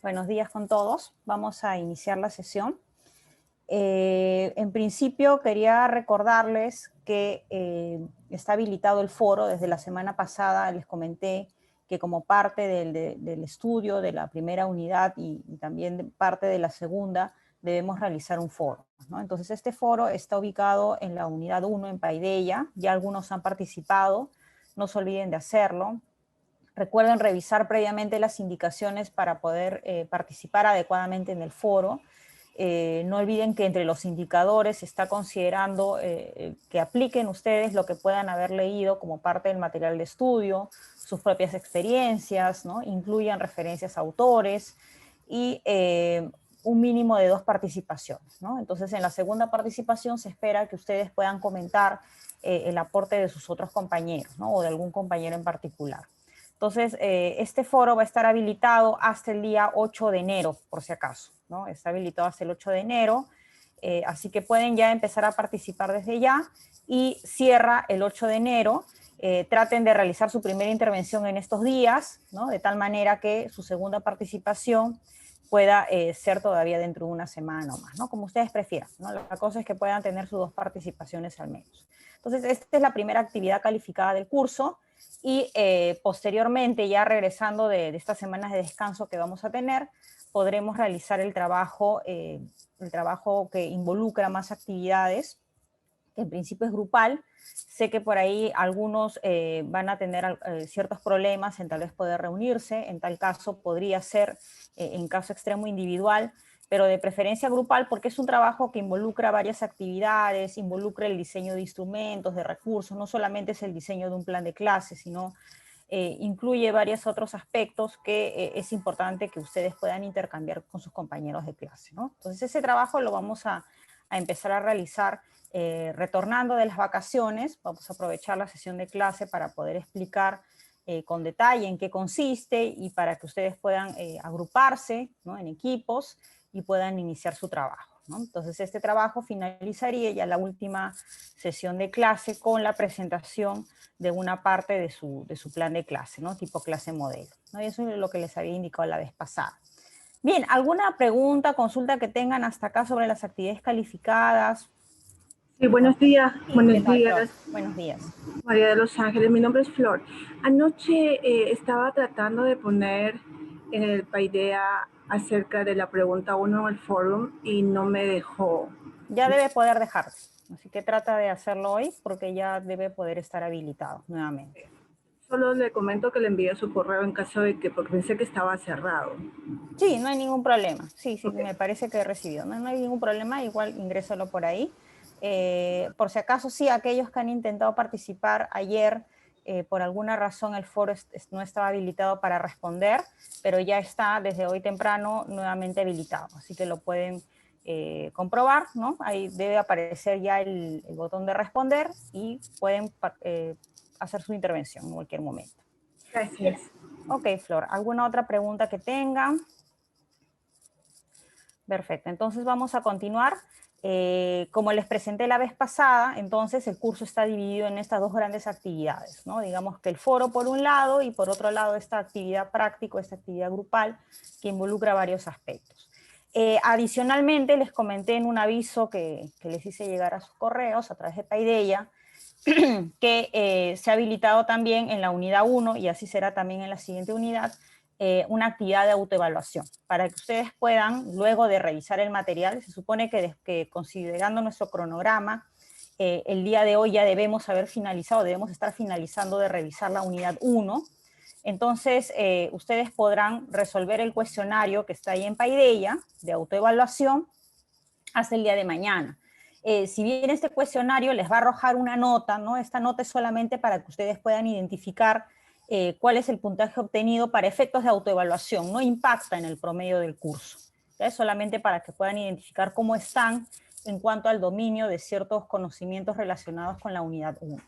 Buenos días con todos. Vamos a iniciar la sesión. En principio quería recordarles que está habilitado el foro. Desde la semana pasada les comenté que como parte del estudio de la primera unidad y también parte de la segunda, debemos realizar un foro, ¿no? Entonces este foro está ubicado en la unidad 1 en Paideia. Ya algunos han participado, no se olviden de hacerlo. Recuerden revisar previamente las indicaciones para poder participar adecuadamente en el foro. No olviden que entre los indicadores se está considerando que apliquen ustedes lo que puedan haber leído como parte del material de estudio, sus propias experiencias, ¿no? Incluyan referencias a autores y un mínimo de 2 participaciones, ¿no? Entonces, en la segunda participación se espera que ustedes puedan comentar el aporte de sus otros compañeros, ¿no? O de algún compañero en particular. Entonces, este foro va a estar habilitado hasta el día 8 de enero, por si acaso, ¿no? Está habilitado hasta el 8 de enero, así que pueden ya empezar a participar desde ya y cierra el 8 de enero. Traten de realizar su primera intervención en estos días, ¿no? De tal manera que su segunda participación pueda ser todavía dentro de una semana o más, ¿no? Como ustedes prefieran, ¿no? La cosa es que puedan tener sus 2 participaciones al menos. Entonces, esta es la primera actividad calificada del curso. Y posteriormente, ya regresando de estas semanas de descanso que vamos a tener, podremos realizar el trabajo que involucra más actividades, que en principio es grupal. Sé que por ahí algunos van a tener ciertos problemas en tal vez poder reunirse. En tal caso podría ser, en caso extremo, individual, pero de preferencia grupal, porque es un trabajo que involucra varias actividades, involucra el diseño de instrumentos, de recursos. No solamente es el diseño de un plan de clase, sino incluye varios otros aspectos que es importante que ustedes puedan intercambiar con sus compañeros de clase, ¿no? Entonces ese trabajo lo vamos a empezar a realizar retornando de las vacaciones. Vamos a aprovechar la sesión de clase para poder explicar con detalle en qué consiste y para que ustedes puedan agruparse, ¿no? En equipos y puedan iniciar su trabajo, ¿no? Entonces este trabajo finalizaría ya la última sesión de clase con la presentación de una parte de su plan de clase, ¿no? Tipo clase modelo, ¿no? Y eso es lo que les había indicado la vez pasada. Bien, ¿alguna pregunta, consulta que tengan hasta acá sobre las actividades calificadas? Sí, buenos días. Sí, ¿qué Buenos tal, Flor? días, Buenos días. María de los Ángeles. Mi nombre es Flor. Anoche estaba tratando de poner en el Paideia acerca de la pregunta 1 en el forum y no me dejó. Ya debe poder dejarte, así que trata de hacerlo hoy porque ya debe poder estar habilitado nuevamente. Solo le comento que le envíe su correo en caso de que, porque pensé que estaba cerrado. Sí, no hay ningún problema. Sí, Okay. me parece que he recibido. No hay ningún problema, igual ingrésalo por ahí. Por si acaso, sí, aquellos que han intentado participar ayer, por alguna razón el foro no estaba habilitado para responder, pero ya está desde hoy temprano nuevamente habilitado. Así que lo pueden comprobar, ¿no? Ahí debe aparecer ya el botón de responder y pueden hacer su intervención en cualquier momento. Gracias. Ok, Flor, ¿alguna otra pregunta que tengan? Perfecto, entonces vamos a continuar. Como les presenté la vez pasada, entonces el curso está dividido en estas 2 grandes actividades, ¿no? Digamos que el foro por un lado y por otro lado esta actividad práctica, esta actividad grupal que involucra varios aspectos. Adicionalmente les comenté en un aviso que les hice llegar a sus correos a través de Paideia que se ha habilitado también en la unidad 1 y así será también en la siguiente unidad, una actividad de autoevaluación, para que ustedes puedan, luego de revisar el material, se supone que considerando nuestro cronograma, el día de hoy ya debemos haber finalizado, debemos estar finalizando de revisar la unidad 1, entonces ustedes podrán resolver el cuestionario que está ahí en Paideia, de autoevaluación, hasta el día de mañana. Si bien este cuestionario les va a arrojar una nota, ¿no? Esta nota es solamente para que ustedes puedan identificar cuál es el puntaje obtenido para efectos de autoevaluación, no impacta en el promedio del curso. Es solamente para que puedan identificar cómo están en cuanto al dominio de ciertos conocimientos relacionados con la unidad 1.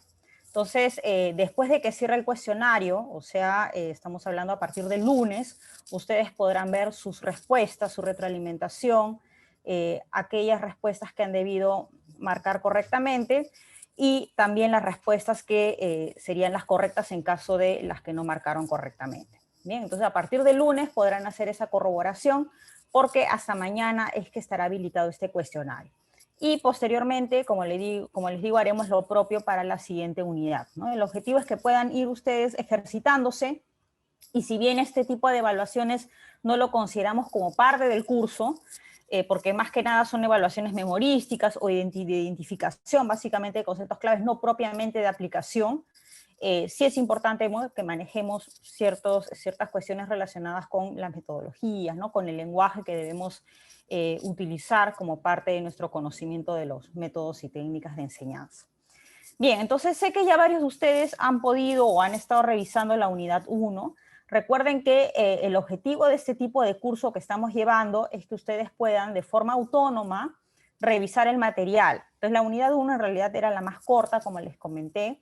Entonces, después de que cierre el cuestionario, o sea, estamos hablando a partir del lunes, ustedes podrán ver sus respuestas, su retroalimentación, aquellas respuestas que han debido marcar correctamente y también las respuestas que serían las correctas en caso de las que no marcaron correctamente. Bien, entonces a partir del lunes podrán hacer esa corroboración porque hasta mañana es que estará habilitado este cuestionario. Y posteriormente, como les digo, haremos lo propio para la siguiente unidad, ¿no? El objetivo es que puedan ir ustedes ejercitándose, y si bien este tipo de evaluaciones no lo consideramos como parte del curso, porque más que nada son evaluaciones memorísticas o de identificación básicamente de conceptos claves, no propiamente de aplicación, sí es importante que manejemos ciertas cuestiones relacionadas con las metodologías, ¿no? Con el lenguaje que debemos utilizar como parte de nuestro conocimiento de los métodos y técnicas de enseñanza. Bien, entonces sé que ya varios de ustedes han podido o han estado revisando la unidad 1. Recuerden que el objetivo de este tipo de curso que estamos llevando es que ustedes puedan de forma autónoma revisar el material. Entonces la unidad 1 en realidad era la más corta, como les comenté.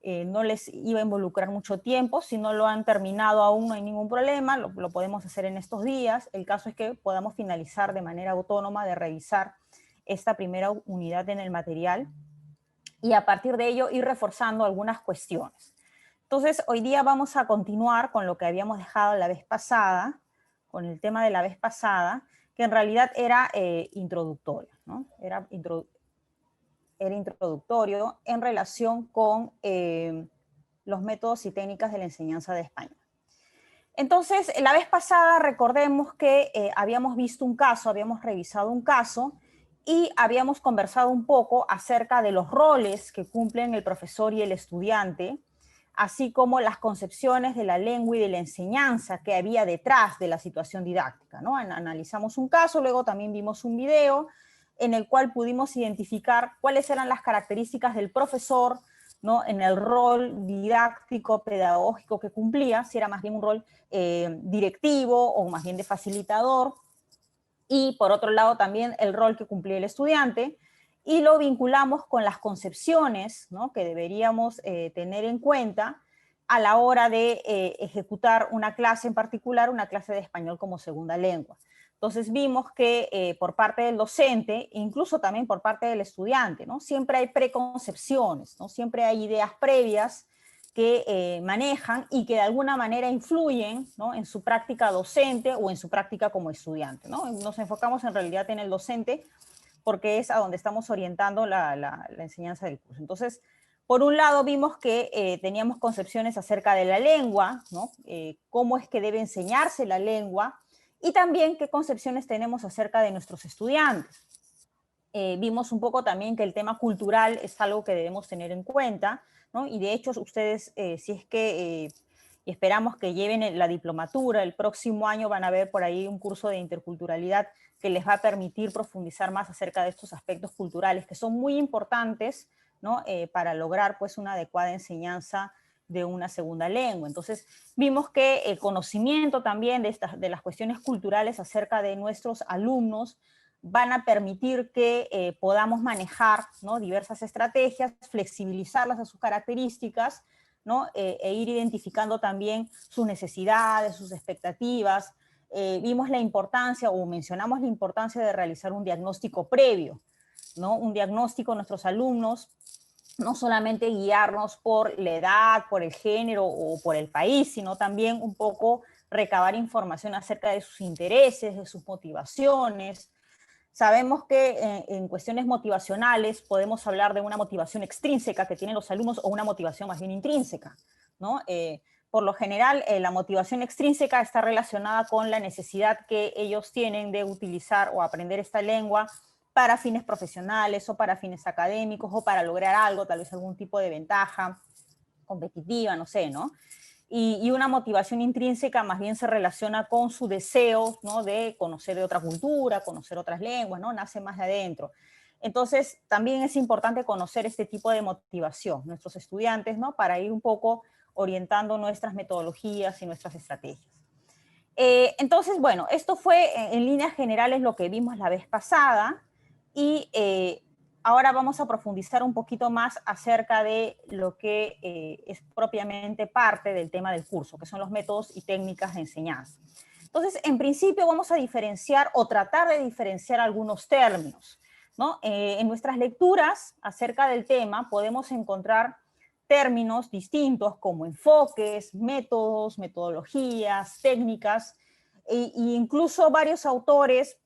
No les iba a involucrar mucho tiempo. Si no lo han terminado aún no hay ningún problema, lo podemos hacer en estos días. El caso es que podamos finalizar de manera autónoma de revisar esta primera unidad en el material y a partir de ello ir reforzando algunas cuestiones. Entonces, hoy día vamos a continuar con lo que habíamos dejado la vez pasada, con el tema de la vez pasada, que en realidad era introductorio, ¿no? Era introductorio en relación con los métodos y técnicas de la enseñanza de español. Entonces, la vez pasada recordemos que habíamos visto un caso, habíamos revisado un caso, y habíamos conversado un poco acerca de los roles que cumplen el profesor y el estudiante, así como las concepciones de la lengua y de la enseñanza que había detrás de la situación didáctica, ¿no? Analizamos un caso, luego también vimos un video en el cual pudimos identificar cuáles eran las características del profesor, ¿no? En el rol didáctico, pedagógico que cumplía, si era más bien un rol directivo o más bien de facilitador, y por otro lado también el rol que cumplía el estudiante, y lo vinculamos con las concepciones, ¿no? Que deberíamos tener en cuenta a la hora de ejecutar una clase en particular, una clase de español como segunda lengua. Entonces vimos que por parte del docente, incluso también por parte del estudiante, ¿no? Siempre hay preconcepciones, ¿no? Siempre hay ideas previas que manejan y que de alguna manera influyen, ¿no? En su práctica docente o en su práctica como estudiante, ¿no? Nos enfocamos en realidad en el docente porque es a donde estamos orientando la enseñanza del curso. Entonces, por un lado vimos que teníamos concepciones acerca de la lengua, ¿no? Cómo es que debe enseñarse la lengua, y también qué concepciones tenemos acerca de nuestros estudiantes. Vimos un poco también que el tema cultural es algo que debemos tener en cuenta, ¿no? Y de hecho ustedes, si es que, y esperamos que lleven la diplomatura, el próximo año van a ver por ahí un curso de interculturalidad que les va a permitir profundizar más acerca de estos aspectos culturales, que son muy importantes, ¿no? Para lograr pues una adecuada enseñanza de una segunda lengua. Entonces vimos que el conocimiento también de las cuestiones culturales acerca de nuestros alumnos van a permitir que podamos manejar, ¿no? Diversas estrategias, flexibilizarlas a sus características, ¿no? E ir identificando también sus necesidades, sus expectativas. Vimos la importancia o mencionamos la importancia de realizar un diagnóstico previo, ¿no? Un diagnóstico a nuestros alumnos, no solamente guiarnos por la edad, por el género o por el país, sino también un poco recabar información acerca de sus intereses, de sus motivaciones. Sabemos que en cuestiones motivacionales podemos hablar de una motivación extrínseca que tienen los alumnos o una motivación más bien intrínseca, ¿no? Por lo general, la motivación extrínseca está relacionada con la necesidad que ellos tienen de utilizar o aprender esta lengua para fines profesionales o para fines académicos o para lograr algo, tal vez algún tipo de ventaja competitiva, no sé, ¿no? Y una motivación intrínseca más bien se relaciona con su deseo, ¿no? De conocer de otra cultura, conocer otras lenguas, ¿no? Nace más de adentro. Entonces, también es importante conocer este tipo de motivación, nuestros estudiantes, ¿no? Para ir un poco orientando nuestras metodologías y nuestras estrategias. Entonces, bueno, esto fue en líneas generales lo que vimos la vez pasada, y ahora vamos a profundizar un poquito más acerca de lo que es propiamente parte del tema del curso, que son los métodos y técnicas de enseñanza. Entonces, en principio vamos a diferenciar o tratar de diferenciar algunos términos, ¿no? En nuestras lecturas acerca del tema podemos encontrar términos distintos como enfoques, métodos, metodologías, técnicas, e incluso varios autores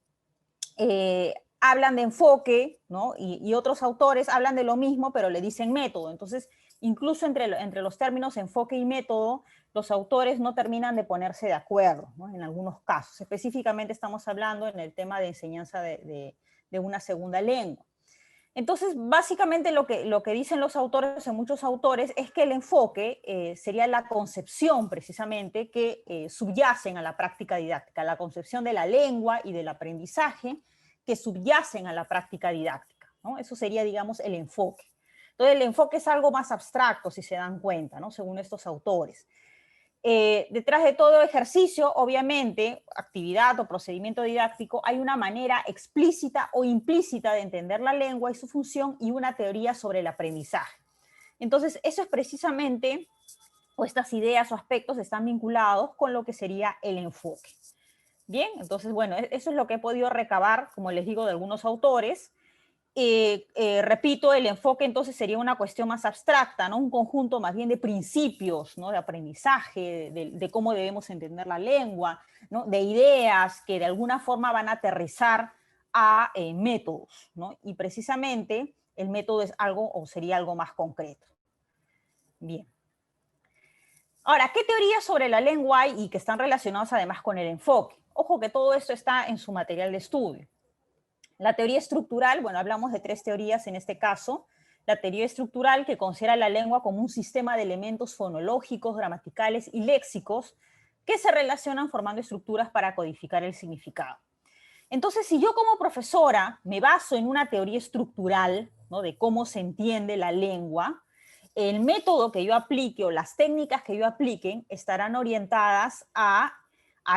hablan de enfoque, ¿no? Y otros autores hablan de lo mismo, pero le dicen método. Entonces, incluso entre los términos enfoque y método, los autores no terminan de ponerse de acuerdo, ¿no? En algunos casos. Específicamente estamos hablando en el tema de enseñanza de una segunda lengua. Entonces, básicamente lo que dicen los autores, en muchos autores, es que el enfoque sería la concepción precisamente que subyacen a la práctica didáctica, la concepción de la lengua y del aprendizaje que subyacen a la práctica didáctica, ¿no? Eso sería, digamos, el enfoque. Entonces, el enfoque es algo más abstracto, si se dan cuenta, ¿no? Según estos autores. Detrás de todo ejercicio, obviamente, actividad o procedimiento didáctico, hay una manera explícita o implícita de entender la lengua y su función y una teoría sobre el aprendizaje. Entonces, eso es precisamente, o estas ideas o aspectos están vinculados con lo que sería el enfoque. Bien, entonces, bueno, eso es lo que he podido recabar, como les digo, de algunos autores. Repito, el enfoque entonces sería una cuestión más abstracta, ¿no? Un conjunto más bien de principios, ¿no? De aprendizaje, de cómo debemos entender la lengua, ¿no? De ideas que de alguna forma van a aterrizar a métodos, ¿no? Y precisamente el método es algo o sería algo más concreto. Bien. Ahora, ¿qué teorías sobre la lengua hay y que están relacionadas además con el enfoque? Ojo que todo esto está en su material de estudio. La teoría estructural, bueno, hablamos de 3 teorías en este caso. La teoría estructural, que considera la lengua como un sistema de elementos fonológicos, gramaticales y léxicos que se relacionan formando estructuras para codificar el significado. Entonces, si yo como profesora me baso en una teoría estructural, ¿no? De cómo se entiende la lengua, el método que yo aplique o las técnicas que yo aplique estarán orientadas a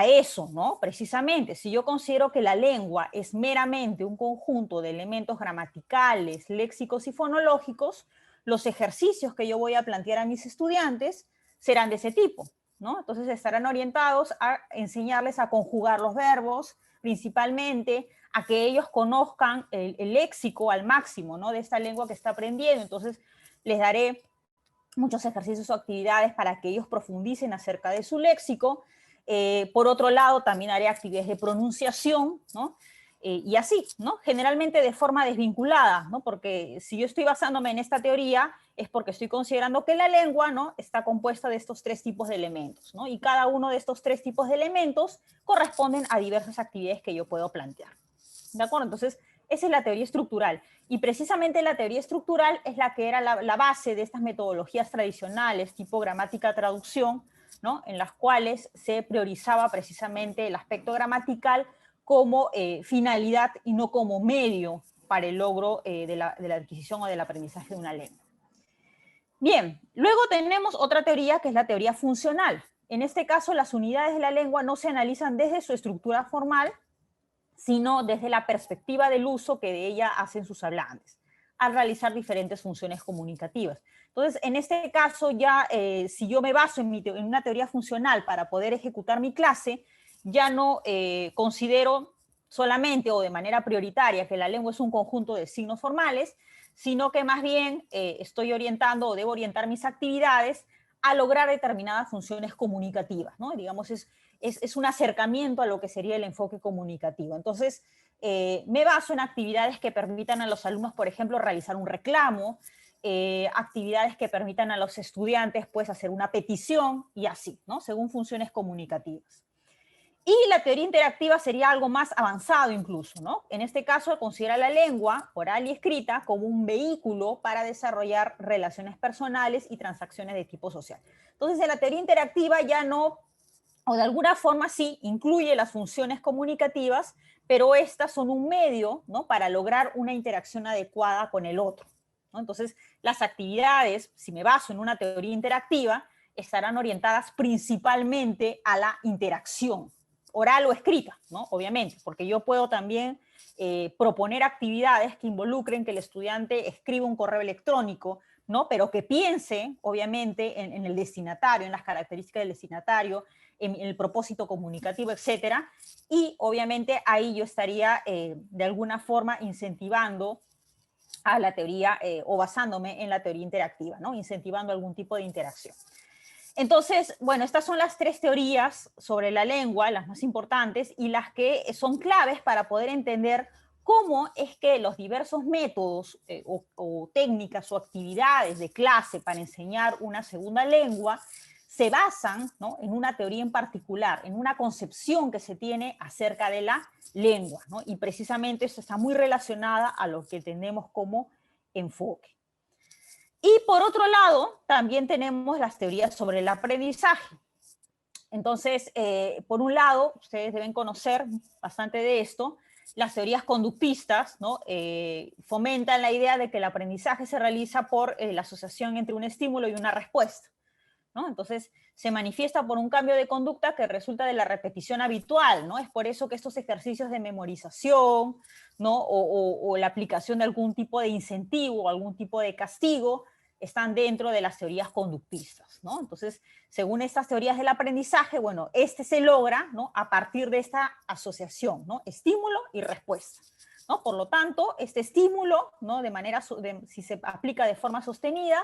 eso, ¿no? Precisamente, si yo considero que la lengua es meramente un conjunto de elementos gramaticales, léxicos y fonológicos, los ejercicios que yo voy a plantear a mis estudiantes serán de ese tipo, ¿no? Entonces estarán orientados a enseñarles a conjugar los verbos, principalmente a que ellos conozcan el léxico al máximo, ¿no? De esta lengua que está aprendiendo. Entonces les daré muchos ejercicios o actividades para que ellos profundicen acerca de su léxico. Por otro lado, también haré actividades de pronunciación, ¿no? Y así, ¿no? Generalmente de forma desvinculada, ¿no? Porque si yo estoy basándome en esta teoría, es porque estoy considerando que la lengua, ¿no? Está compuesta de estos 3 tipos de elementos, ¿no? Y cada uno de estos 3 tipos de elementos corresponden a diversas actividades que yo puedo plantear. ¿De acuerdo? Entonces, esa es la teoría estructural. Y precisamente la teoría estructural es la que era la base de estas metodologías tradicionales, tipo gramática-traducción, ¿no? En las cuales se priorizaba precisamente el aspecto gramatical como finalidad y no como medio para el logro de la adquisición o del aprendizaje de una lengua. Bien, luego tenemos otra teoría que es la teoría funcional. En este caso, las unidades de la lengua no se analizan desde su estructura formal, sino desde la perspectiva del uso que de ella hacen sus hablantes, al realizar diferentes funciones comunicativas. Entonces, en este caso ya, si yo me baso en una teoría funcional para poder ejecutar mi clase, ya no considero solamente o de manera prioritaria que la lengua es un conjunto de signos formales, sino que más bien estoy orientando o debo orientar mis actividades a lograr determinadas funciones comunicativas, ¿no? Digamos, es un acercamiento a lo que sería el enfoque comunicativo. Entonces, me baso en actividades que permitan a los alumnos, por ejemplo, realizar un reclamo, actividades que permitan a los estudiantes, pues, hacer una petición y así, ¿no? Según funciones comunicativas. Y la teoría interactiva sería algo más avanzado incluso, ¿no? En este caso, considera la lengua, oral y escrita, como un vehículo para desarrollar relaciones personales y transacciones de tipo social. Entonces, en la teoría interactiva ya no, o de alguna forma sí, incluye las funciones comunicativas, pero estas son un medio, ¿no? Para lograr una interacción adecuada con el otro, ¿no? Entonces, las actividades, si me baso en una teoría interactiva, estarán orientadas principalmente a la interacción, oral o escrita, ¿no? Obviamente, porque yo puedo también proponer actividades que involucren que el estudiante escriba un correo electrónico, ¿no? Pero que piense, obviamente, en el destinatario, en las características del destinatario, en el propósito comunicativo, etcétera. Y obviamente ahí yo estaría de alguna forma incentivando a la teoría o basándome en la teoría interactiva, ¿no? Incentivando algún tipo de interacción. Entonces, bueno, estas son las tres teorías sobre la lengua, las más importantes y las que son claves para poder entender cómo es que los diversos métodos o técnicas o actividades de clase para enseñar una segunda lengua se basan, ¿no?, en una teoría en particular, en una concepción que se tiene acerca de la lengua, ¿no? Y precisamente esto está muy relacionada a lo que tenemos como enfoque. Y por otro lado, también tenemos las teorías sobre el aprendizaje. Entonces, por un lado, ustedes deben conocer bastante de esto, las teorías conductistas, ¿no? Fomentan la idea de que el aprendizaje se realiza por la asociación entre un estímulo y una respuesta, ¿no? Entonces, se manifiesta por un cambio de conducta que resulta de la repetición habitual, ¿no? Es por eso que estos ejercicios de memorización, ¿no?, o la aplicación de algún tipo de incentivo o algún tipo de castigo están dentro de las teorías conductistas, ¿no? Entonces, según estas teorías del aprendizaje, bueno, este se logra, ¿no?, a partir de esta asociación, ¿no?, estímulo y respuesta, ¿no? Por lo tanto, este estímulo, ¿no?, si se aplica de forma sostenida,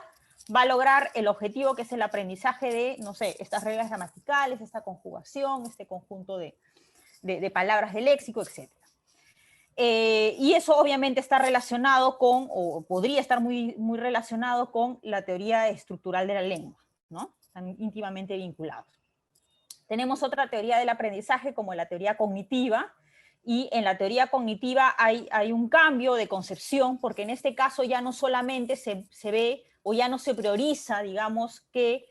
va a lograr el objetivo que es el aprendizaje de, no sé, estas reglas gramaticales, esta conjugación, este conjunto de palabras del léxico, etc. Y eso obviamente está relacionado con, o podría estar muy, muy relacionado con la teoría estructural de la lengua, ¿no? Están íntimamente vinculados. Tenemos otra teoría del aprendizaje como la teoría cognitiva, y en la teoría cognitiva hay un cambio de concepción, porque en este caso ya no solamente se ve o ya no se prioriza, digamos, que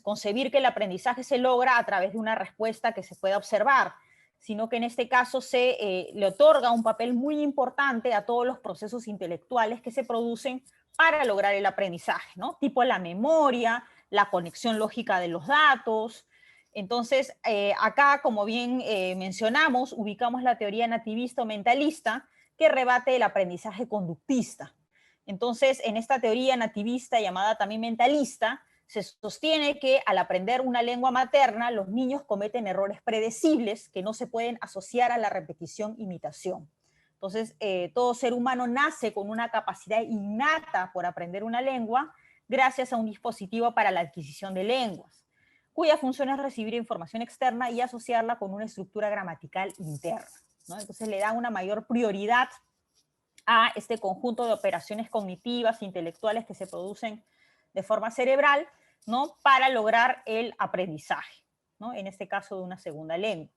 concebir que el aprendizaje se logra a través de una respuesta que se pueda observar, sino que en este caso le otorga un papel muy importante a todos los procesos intelectuales que se producen para lograr el aprendizaje, ¿no? Tipo la memoria, la conexión lógica de los datos. Entonces, acá, como bien mencionamos, ubicamos la teoría nativista o mentalista que rebate el aprendizaje conductista. Entonces, en esta teoría nativista, llamada también mentalista, se sostiene que al aprender una lengua materna, los niños cometen errores predecibles que no se pueden asociar a la repetición-imitación. Entonces, todo ser humano nace con una capacidad innata por aprender una lengua gracias a un dispositivo para la adquisición de lenguas, cuya función es recibir información externa y asociarla con una estructura gramatical interna, ¿no? Entonces le da una mayor prioridad a este conjunto de operaciones cognitivas, intelectuales que se producen de forma cerebral, ¿no?, para lograr el aprendizaje, ¿no?, en este caso de una segunda lengua.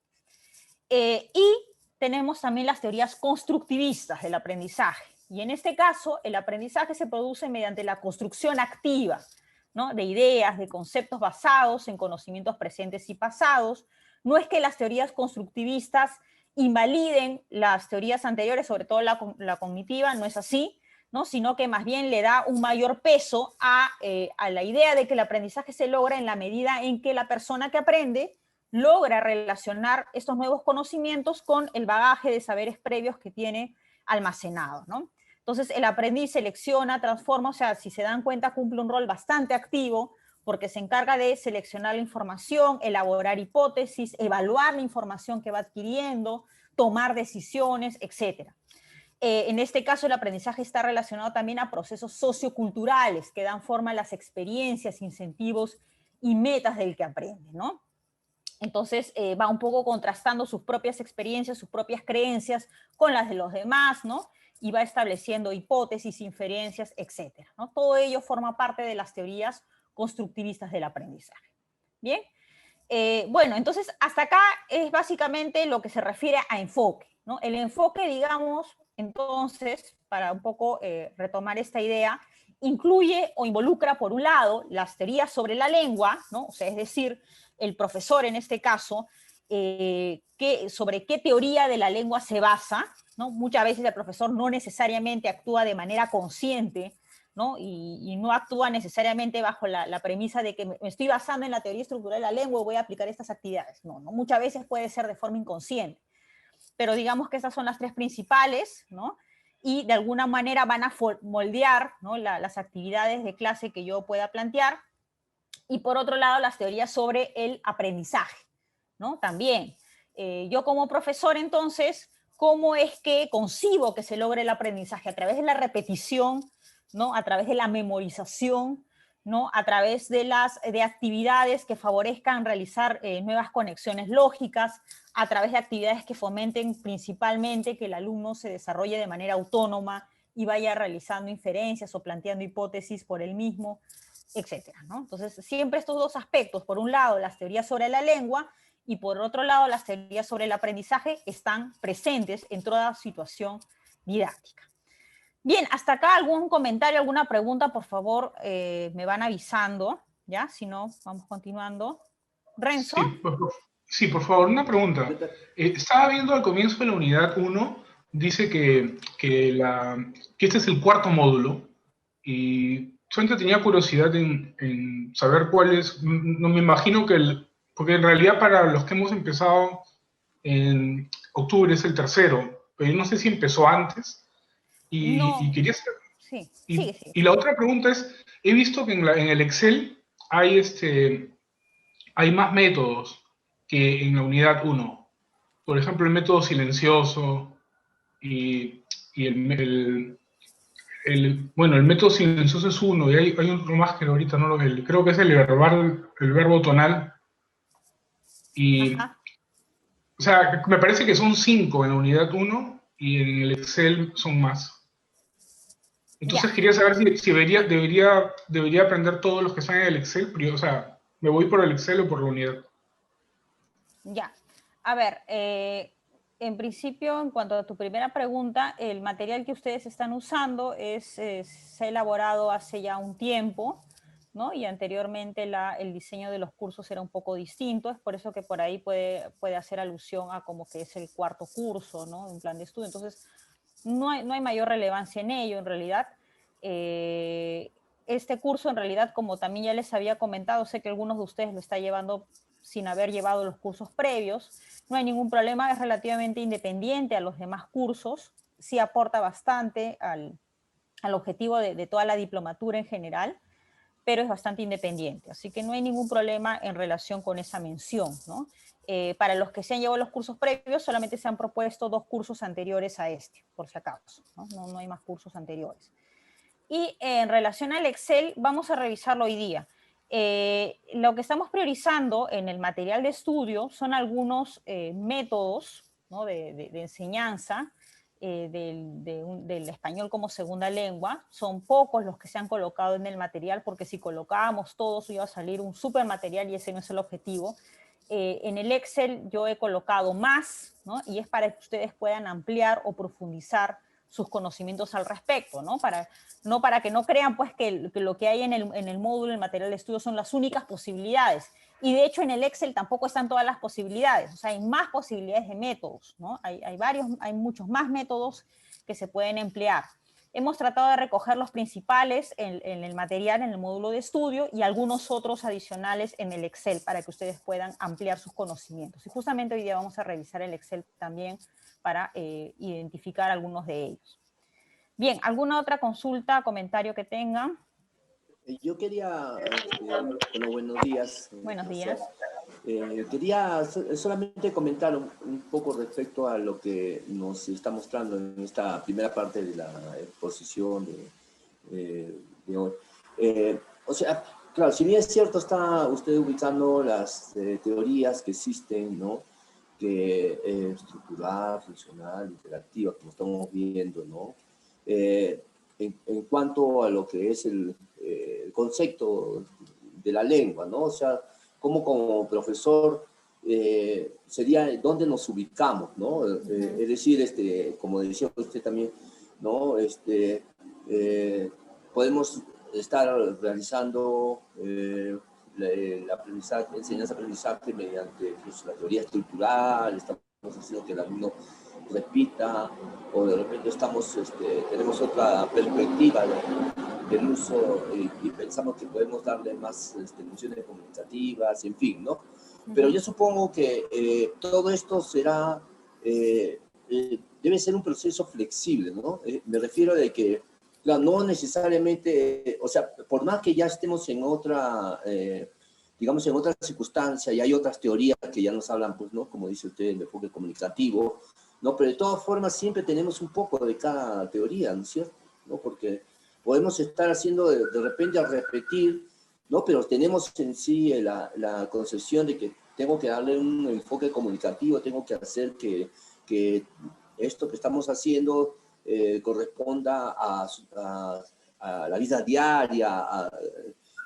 Y tenemos también las teorías constructivistas del aprendizaje, y en este caso el aprendizaje se produce mediante la construcción activa, ¿no?, de ideas, de conceptos basados en conocimientos presentes y pasados. No es que las teorías constructivistas invaliden las teorías anteriores, sobre todo la cognitiva, no es así, ¿no?, sino que más bien le da un mayor peso a la idea de que el aprendizaje se logra en la medida en que la persona que aprende logra relacionar estos nuevos conocimientos con el bagaje de saberes previos que tiene almacenado, ¿no? Entonces, el aprendiz selecciona, transforma, o sea, si se dan cuenta, cumple un rol bastante activo porque se encarga de seleccionar la información, elaborar hipótesis, evaluar la información que va adquiriendo, tomar decisiones, etc. En este caso, el aprendizaje está relacionado también a procesos socioculturales que dan forma a las experiencias, incentivos y metas del que aprende, ¿no? Entonces va un poco contrastando sus propias experiencias, sus propias creencias con las de los demás, ¿no? Y va estableciendo hipótesis, inferencias, etcétera, ¿no? Todo ello forma parte de las teorías constructivistas del aprendizaje. Bien, bueno, entonces hasta acá es básicamente lo que se refiere a enfoque, ¿no? El enfoque, digamos, entonces, para un poco retomar esta idea, incluye o involucra, por un lado, las teorías sobre la lengua, ¿no? O sea, es decir, el profesor en este caso, sobre qué teoría de la lengua se basa, ¿no? Muchas veces el profesor no necesariamente actúa de manera consciente, ¿no? Y no actúa necesariamente bajo la premisa de que me estoy basando en la teoría estructural de la lengua y voy a aplicar estas actividades. No, no, muchas veces puede ser de forma inconsciente. Pero digamos que estas son las tres principales, ¿no? Y de alguna manera van a moldear, ¿no?, las actividades de clase que yo pueda plantear. Y por otro lado, las teorías sobre el aprendizaje, ¿no? También, yo como profesor, entonces, cómo es que concibo que se logre el aprendizaje, a través de la repetición, ¿no? A través de la memorización, ¿no? A través de actividades que favorezcan realizar nuevas conexiones lógicas, a través de actividades que fomenten principalmente que el alumno se desarrolle de manera autónoma y vaya realizando inferencias o planteando hipótesis por él mismo, etcétera, ¿no? Entonces, siempre estos dos aspectos, por un lado, las teorías sobre la lengua, y por otro lado, las teorías sobre el aprendizaje están presentes en toda situación didáctica. Bien, hasta acá algún comentario, alguna pregunta, por favor, me van avisando, ¿ya? Si no, vamos continuando. Renzo. Sí, por favor, una pregunta. Estaba viendo al comienzo de la unidad 1, dice que este es el cuarto módulo, y solamente tenía curiosidad en saber cuál es. No me imagino porque en realidad para los que hemos empezado en octubre es el tercero, pero yo no sé si empezó antes. No. Y quería saber. Sí, Sí. sí. Y la otra pregunta es, he visto que en el Excel hay más métodos que en la unidad 1. Por ejemplo, el método silencioso y bueno, el método silencioso es uno, y hay otro más que ahorita no lo veo. Creo que es el verbo tonal. Y, Ajá. o sea, me parece que son 5 en la unidad 1 y en el Excel son más. Entonces quería saber si debería aprender todos los que están en el Excel, pero, o sea, ¿me voy por el Excel o por la unidad? Ya. A ver, en principio, en cuanto a tu primera pregunta, el material que ustedes están usando se ha elaborado hace ya un tiempo, ¿no? Y anteriormente el diseño de los cursos era un poco distinto, es por eso que por ahí puede hacer alusión a como que es el cuarto curso, ¿no? Un plan de estudio. Entonces, no hay mayor relevancia en ello, en realidad. Este curso, en realidad, como también ya les había comentado, sé que algunos de ustedes lo están llevando sin haber llevado los cursos previos. No hay ningún problema, es relativamente independiente a los demás cursos, sí aporta bastante al objetivo de toda la diplomatura en general, pero es bastante independiente, así que no hay ningún problema en relación con esa mención, ¿no? Para los que se han llevado los cursos previos, solamente se han propuesto 2 cursos anteriores a este, por si acaso, ¿no? No hay más cursos anteriores. Y en relación al Excel, vamos a revisarlo hoy día. Lo que estamos priorizando en el material de estudio son algunos métodos, ¿no? de enseñanza del español como segunda lengua. Son pocos los que se han colocado en el material, porque si colocábamos todos iba a salir un súper material y ese no es el objetivo. En el Excel yo he colocado más, ¿no? Y es para que ustedes puedan ampliar o profundizar sus conocimientos al respecto, ¿no? Para que no crean pues que lo que hay en el módulo, el material de estudio, son las únicas posibilidades. Y de hecho en el Excel tampoco están todas las posibilidades, o sea, hay más posibilidades de métodos, ¿no? Hay muchos más métodos que se pueden emplear. Hemos tratado de recoger los principales en el material, en el módulo de estudio, y algunos otros adicionales en el Excel para que ustedes puedan ampliar sus conocimientos. Y justamente hoy día vamos a revisar el Excel también para identificar algunos de ellos. Bien, ¿alguna otra consulta, comentario que tengan? Yo quería, bueno, buenos días. Buenos días. Quería solamente comentar un poco respecto a lo que nos está mostrando en esta primera parte de la exposición de hoy. O sea, claro, si bien es cierto, está usted ubicando las teorías que existen, ¿no? Que estructural, funcional, interactiva, como estamos viendo, ¿no? En cuanto a lo que es el concepto de la lengua, ¿no? O sea, como profesor sería dónde nos ubicamos, ¿no? Es decir, como decía usted también, ¿no? Podemos estar realizando el aprendizaje, enseñanza-aprendizaje mediante pues, la teoría estructural, estamos haciendo que el alumno repita, o de repente tenemos otra perspectiva del uso y pensamos que podemos darle más funciones comunicativas, en fin, ¿no? Pero yo supongo que todo esto será, debe ser un proceso flexible, ¿no? Me refiero de que, claro, no necesariamente, o sea, por más que ya estemos en otra, digamos, en otra circunstancia y hay otras teorías que ya nos hablan, pues, ¿no? Como dice usted, el enfoque comunicativo, ¿no? Pero de todas formas siempre tenemos un poco de cada teoría, ¿no es cierto? ¿No? Porque podemos estar haciendo de repente a repetir, ¿no? Pero tenemos en sí la concepción de que tengo que darle un enfoque comunicativo, tengo que hacer que esto que estamos haciendo corresponda a la vida diaria,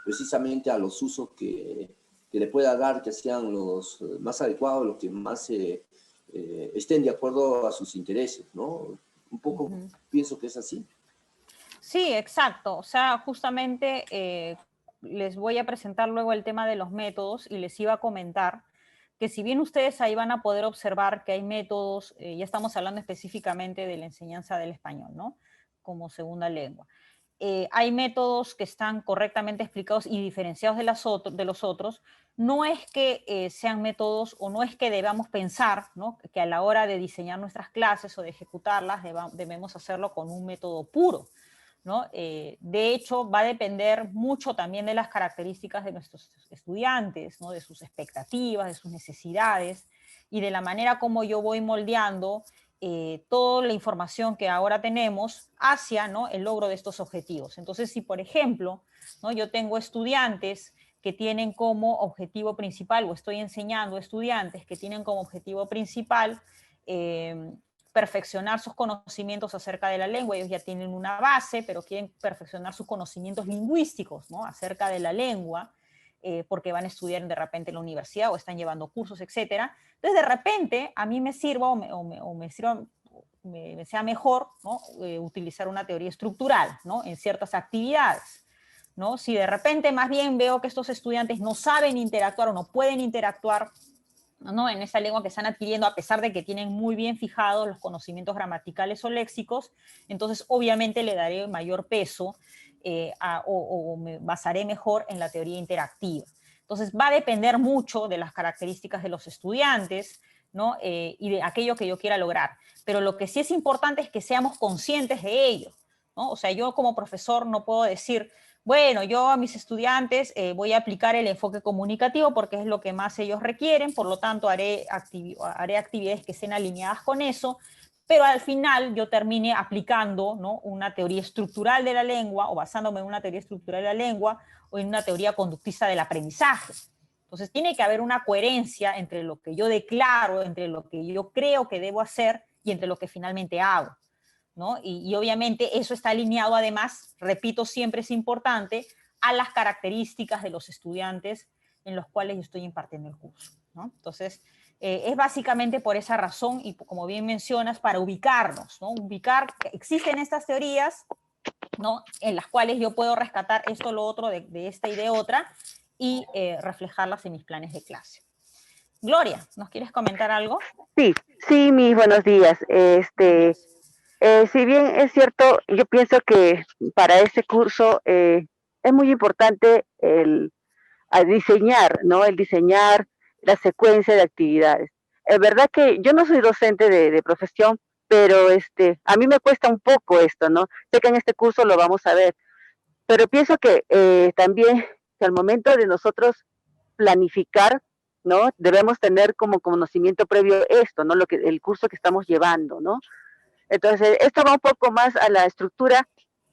precisamente a los usos que le pueda dar, que sean los más adecuados, los que más estén de acuerdo a sus intereses, ¿no? Un poco pienso que es así. Sí, exacto. O sea, justamente les voy a presentar luego el tema de los métodos y les iba a comentar que si bien ustedes ahí van a poder observar que hay métodos, ya estamos hablando específicamente de la enseñanza del español, ¿no? Como segunda lengua. Hay métodos que están correctamente explicados y diferenciados de los otros. No es que sean métodos o no es que debamos pensar, ¿no? Que a la hora de diseñar nuestras clases o de ejecutarlas debemos hacerlo con un método puro, ¿no? De hecho, va a depender mucho también de las características de nuestros estudiantes, ¿no? De sus expectativas, de sus necesidades y de la manera como yo voy moldeando toda la información que ahora tenemos hacia, ¿no? El logro de estos objetivos. Entonces, si por ejemplo, ¿no? Yo tengo estudiantes que tienen como objetivo principal, o estoy enseñando estudiantes que tienen como objetivo principal perfeccionar sus conocimientos acerca de la lengua. Ellos ya tienen una base, pero quieren perfeccionar sus conocimientos lingüísticos, ¿no? Acerca de la lengua, porque van a estudiar de repente en la universidad o están llevando cursos, etcétera. Entonces, de repente, a mí me sirva o me sea mejor, ¿no? Utilizar una teoría estructural, ¿no? En ciertas actividades, ¿no? Si de repente más bien veo que estos estudiantes no saben interactuar o no pueden interactuar, ¿no? En esa lengua que están adquiriendo, a pesar de que tienen muy bien fijados los conocimientos gramaticales o léxicos, entonces obviamente le daré mayor peso o me basaré mejor en la teoría interactiva. Entonces va a depender mucho de las características de los estudiantes, ¿no? Y de aquello que yo quiera lograr. Pero lo que sí es importante es que seamos conscientes de ello, ¿no? O sea, yo como profesor no puedo decir, bueno, yo a mis estudiantes voy a aplicar el enfoque comunicativo porque es lo que más ellos requieren, por lo tanto haré actividades que estén alineadas con eso, pero al final yo termine aplicando, ¿no? Una teoría estructural de la lengua o basándome en una teoría estructural de la lengua o en una teoría conductista del aprendizaje. Entonces tiene que haber una coherencia entre lo que yo declaro, entre lo que yo creo que debo hacer y entre lo que finalmente hago, ¿no? Y obviamente eso está alineado además, repito, siempre es importante, a las características de los estudiantes en los cuales yo estoy impartiendo el curso, ¿no? Entonces, es básicamente por esa razón y como bien mencionas, para ubicarnos, ¿no? Ubicar que existen estas teorías, ¿no? En las cuales yo puedo rescatar esto, lo otro, de esta y de otra y reflejarlas en mis planes de clase. Gloria, ¿nos quieres comentar algo? Sí, sí, mis buenos días. Si bien es cierto, yo pienso que para ese curso es muy importante a diseñar, ¿no? El diseñar la secuencia de actividades. Es verdad que yo no soy docente de profesión, pero a mí me cuesta un poco esto, ¿no? Sé que en este curso lo vamos a ver, pero pienso que también que al momento de nosotros planificar, ¿no? Debemos tener como conocimiento previo esto, ¿no? El curso que estamos llevando, ¿no? Entonces, esto va un poco más a la estructura,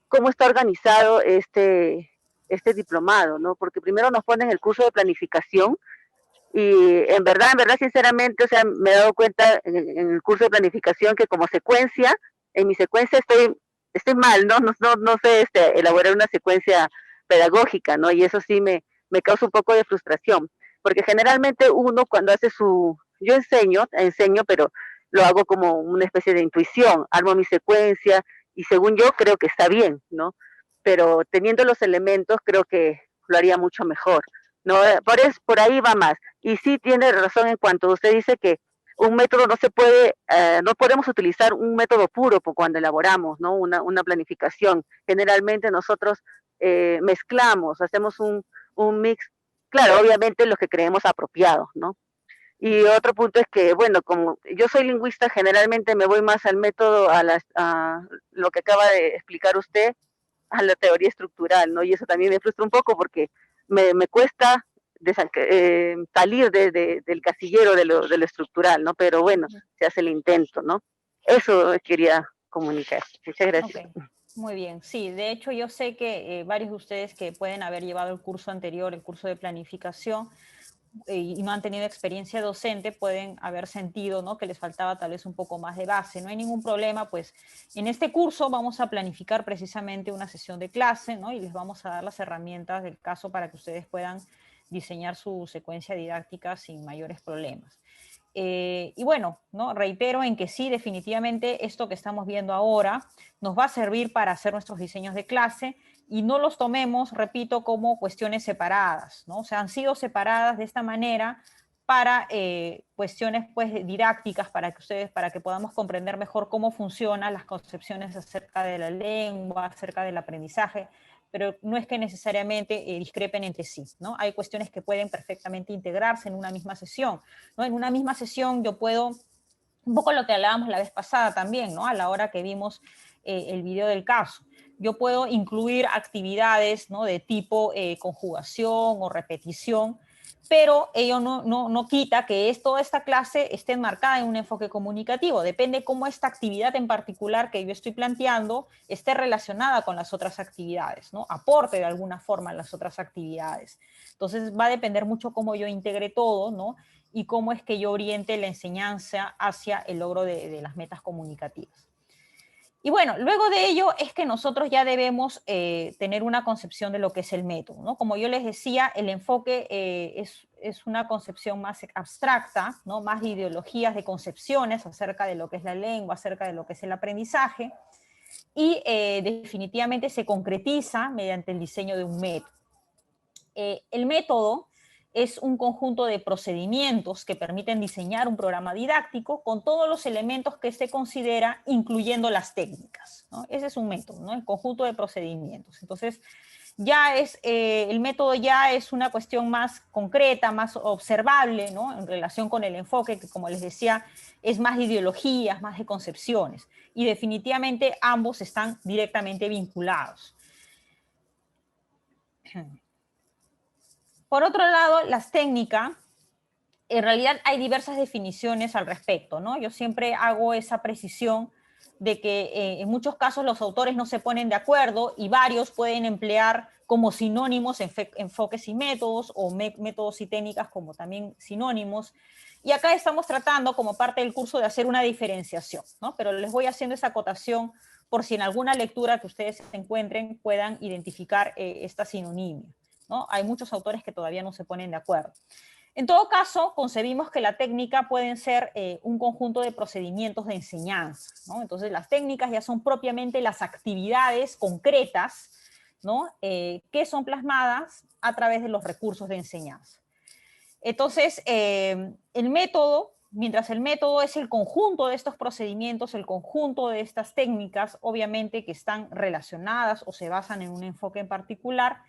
cómo está organizado este diplomado, ¿no? Porque primero nos ponen el curso de planificación y en verdad, sinceramente, o sea, me he dado cuenta en el curso de planificación que como secuencia, en mi secuencia estoy mal, ¿no? No sé elaborar una secuencia pedagógica, ¿no? Y eso sí me causa un poco de frustración, porque generalmente uno cuando hace yo enseño, pero lo hago como una especie de intuición, armo mi secuencia y según yo creo que está bien, ¿no? Pero teniendo los elementos creo que lo haría mucho mejor, ¿no? Por ahí va más. Y sí tiene razón en cuanto usted dice que un método no se puede, no podemos utilizar un método puro cuando elaboramos, ¿no? Una planificación. Generalmente nosotros mezclamos, hacemos un mix, claro, obviamente lo que creemos apropiado, ¿no? Y otro punto es que, bueno, como yo soy lingüista, generalmente me voy más al método, a lo que acaba de explicar usted, a la teoría estructural, ¿no? Y eso también me frustra un poco porque me cuesta salir del casillero de lo estructural, ¿no? Pero bueno, se hace el intento, ¿no? Eso quería comunicar. Muchas gracias. Ok, muy bien. Sí, de hecho yo sé que varios de ustedes que pueden haber llevado el curso anterior, el curso de planificación, y no han tenido experiencia docente, pueden haber sentido, ¿no?, que les faltaba tal vez un poco más de base. No hay ningún problema, pues en este curso vamos a planificar precisamente una sesión de clase, ¿no?, y les vamos a dar las herramientas del caso para que ustedes puedan diseñar su secuencia didáctica sin mayores problemas. Y bueno, ¿no?, reitero en que sí, definitivamente esto que estamos viendo ahora nos va a servir para hacer nuestros diseños de clase, y no los tomemos, repito, como cuestiones separadas, ¿no? O sea, han sido separadas de esta manera para cuestiones pues didácticas, para que podamos comprender mejor cómo funcionan las concepciones acerca de la lengua, acerca del aprendizaje, pero no es que necesariamente discrepen entre sí, ¿no? Hay cuestiones que pueden perfectamente integrarse en una misma sesión, ¿no? En una misma sesión yo puedo, un poco lo que hablábamos la vez pasada también, ¿no?, a la hora que vimos el video del caso. Yo puedo incluir actividades, ¿no?, de tipo conjugación o repetición, pero ello no quita que toda esta clase esté enmarcada en un enfoque comunicativo. Depende cómo esta actividad en particular que yo estoy planteando esté relacionada con las otras actividades, ¿no?, aporte de alguna forma a las otras actividades. Entonces va a depender mucho cómo yo integre todo, ¿no?, y cómo es que yo oriente la enseñanza hacia el logro de las metas comunicativas. Y bueno, luego de ello es que nosotros ya debemos tener una concepción de lo que es el método, ¿no? Como yo les decía, el enfoque es una concepción más abstracta, ¿no?, más de ideologías, de concepciones acerca de lo que es la lengua, acerca de lo que es el aprendizaje, y definitivamente se concretiza mediante el diseño de un método. El método es un conjunto de procedimientos que permiten diseñar un programa didáctico con todos los elementos que se considera, incluyendo las técnicas, ¿no? Ese es un método, ¿no?, el conjunto de procedimientos. Entonces, el método ya es una cuestión más concreta, más observable, ¿no?, en relación con el enfoque, que como les decía, es más de ideologías, más de concepciones. Y definitivamente ambos están directamente vinculados. Por otro lado, las técnicas, en realidad hay diversas definiciones al respecto, ¿no? Yo siempre hago esa precisión de que en muchos casos los autores no se ponen de acuerdo y varios pueden emplear como sinónimos enfoques y métodos, o métodos y técnicas como también sinónimos. Y acá estamos tratando como parte del curso de hacer una diferenciación, ¿no? Pero les voy haciendo esa acotación por si en alguna lectura que ustedes encuentren puedan identificar esta sinonimia, ¿no? Hay muchos autores que todavía no se ponen de acuerdo. En todo caso, concebimos que la técnica pueden ser un conjunto de procedimientos de enseñanza, ¿no? Entonces, las técnicas ya son propiamente las actividades concretas, ¿no?, que son plasmadas a través de los recursos de enseñanza. Entonces, mientras el método es el conjunto de estos procedimientos, el conjunto de estas técnicas, obviamente que están relacionadas o se basan en un enfoque en particular,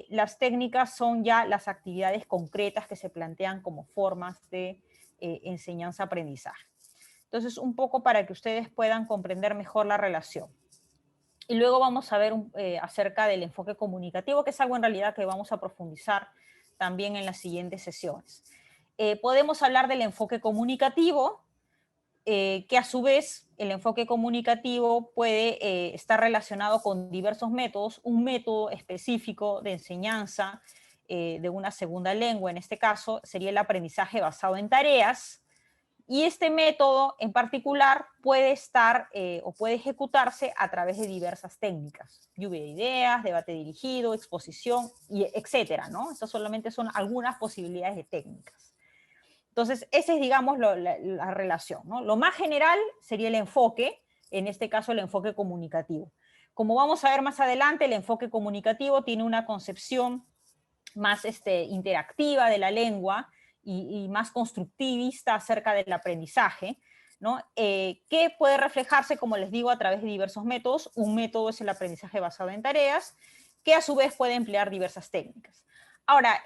las técnicas son ya las actividades concretas que se plantean como formas de enseñanza-aprendizaje. Entonces, un poco para que ustedes puedan comprender mejor la relación. Y luego vamos a ver acerca del enfoque comunicativo, que es algo en realidad que vamos a profundizar también en las siguientes sesiones. Podemos hablar del enfoque comunicativo, que a su vez el enfoque comunicativo puede estar relacionado con diversos métodos, un método específico de enseñanza de una segunda lengua, en este caso sería el aprendizaje basado en tareas, y este método en particular puede estar o puede ejecutarse a través de diversas técnicas, lluvia de ideas, debate dirigido, exposición, etcétera, ¿no? Estas solamente son algunas posibilidades de técnicas. Entonces, esa es, digamos, la relación, ¿no? Lo más general sería el enfoque, en este caso el enfoque comunicativo. Como vamos a ver más adelante, el enfoque comunicativo tiene una concepción más interactiva de la lengua y más constructivista acerca del aprendizaje, ¿no? Que puede reflejarse, como les digo, a través de diversos métodos. Un método es el aprendizaje basado en tareas, que a su vez puede emplear diversas técnicas. Ahora,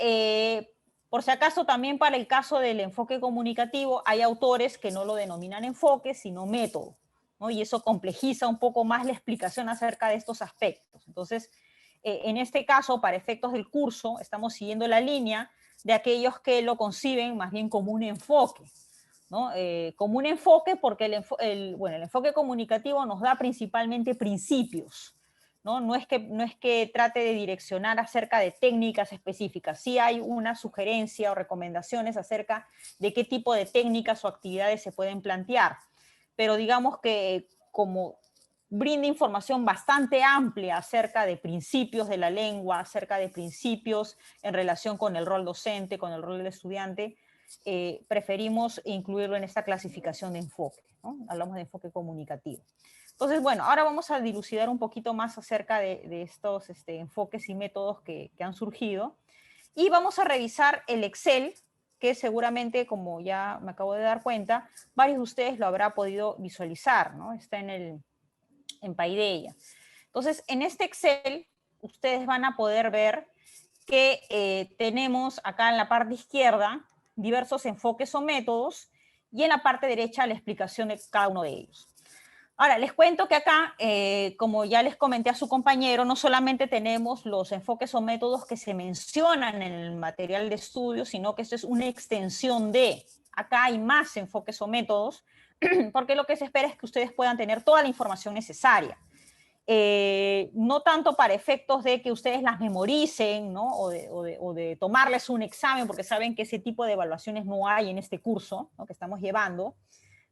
por si acaso, también para el caso del enfoque comunicativo, hay autores que no lo denominan enfoque, sino método, ¿no? Y eso complejiza un poco más la explicación acerca de estos aspectos. Entonces, En este caso, para efectos del curso, estamos siguiendo la línea de aquellos que lo conciben más bien como un enfoque, ¿no? Como un enfoque porque el enfoque comunicativo nos da principalmente principios, ¿no? No es que trate de direccionar acerca de técnicas específicas, sí hay una sugerencia o recomendaciones acerca de qué tipo de técnicas o actividades se pueden plantear, pero digamos que como brinda información bastante amplia acerca de principios de la lengua, acerca de principios en relación con el rol docente, con el rol del estudiante, preferimos incluirlo en esta clasificación de enfoque, ¿no? Hablamos de enfoque comunicativo. Entonces, bueno, ahora vamos a dilucidar un poquito más acerca de estos enfoques y métodos que han surgido. Y vamos a revisar el Excel, que seguramente, como ya me acabo de dar cuenta, varios de ustedes lo habrán podido visualizar, ¿no? Está en Paideia. Entonces, en este Excel, ustedes van a poder ver que tenemos acá en la parte izquierda diversos enfoques o métodos y en la parte derecha la explicación de cada uno de ellos. Ahora, les cuento que acá, como ya les comenté a su compañero, no solamente tenemos los enfoques o métodos que se mencionan en el material de estudio, sino que esto es una extensión de. Acá hay más enfoques o métodos, porque lo que se espera es que ustedes puedan tener toda la información necesaria. No tanto para efectos de que ustedes las memoricen, ¿no? o de tomarles un examen, porque saben que ese tipo de evaluaciones no hay en este curso, ¿no? que estamos llevando.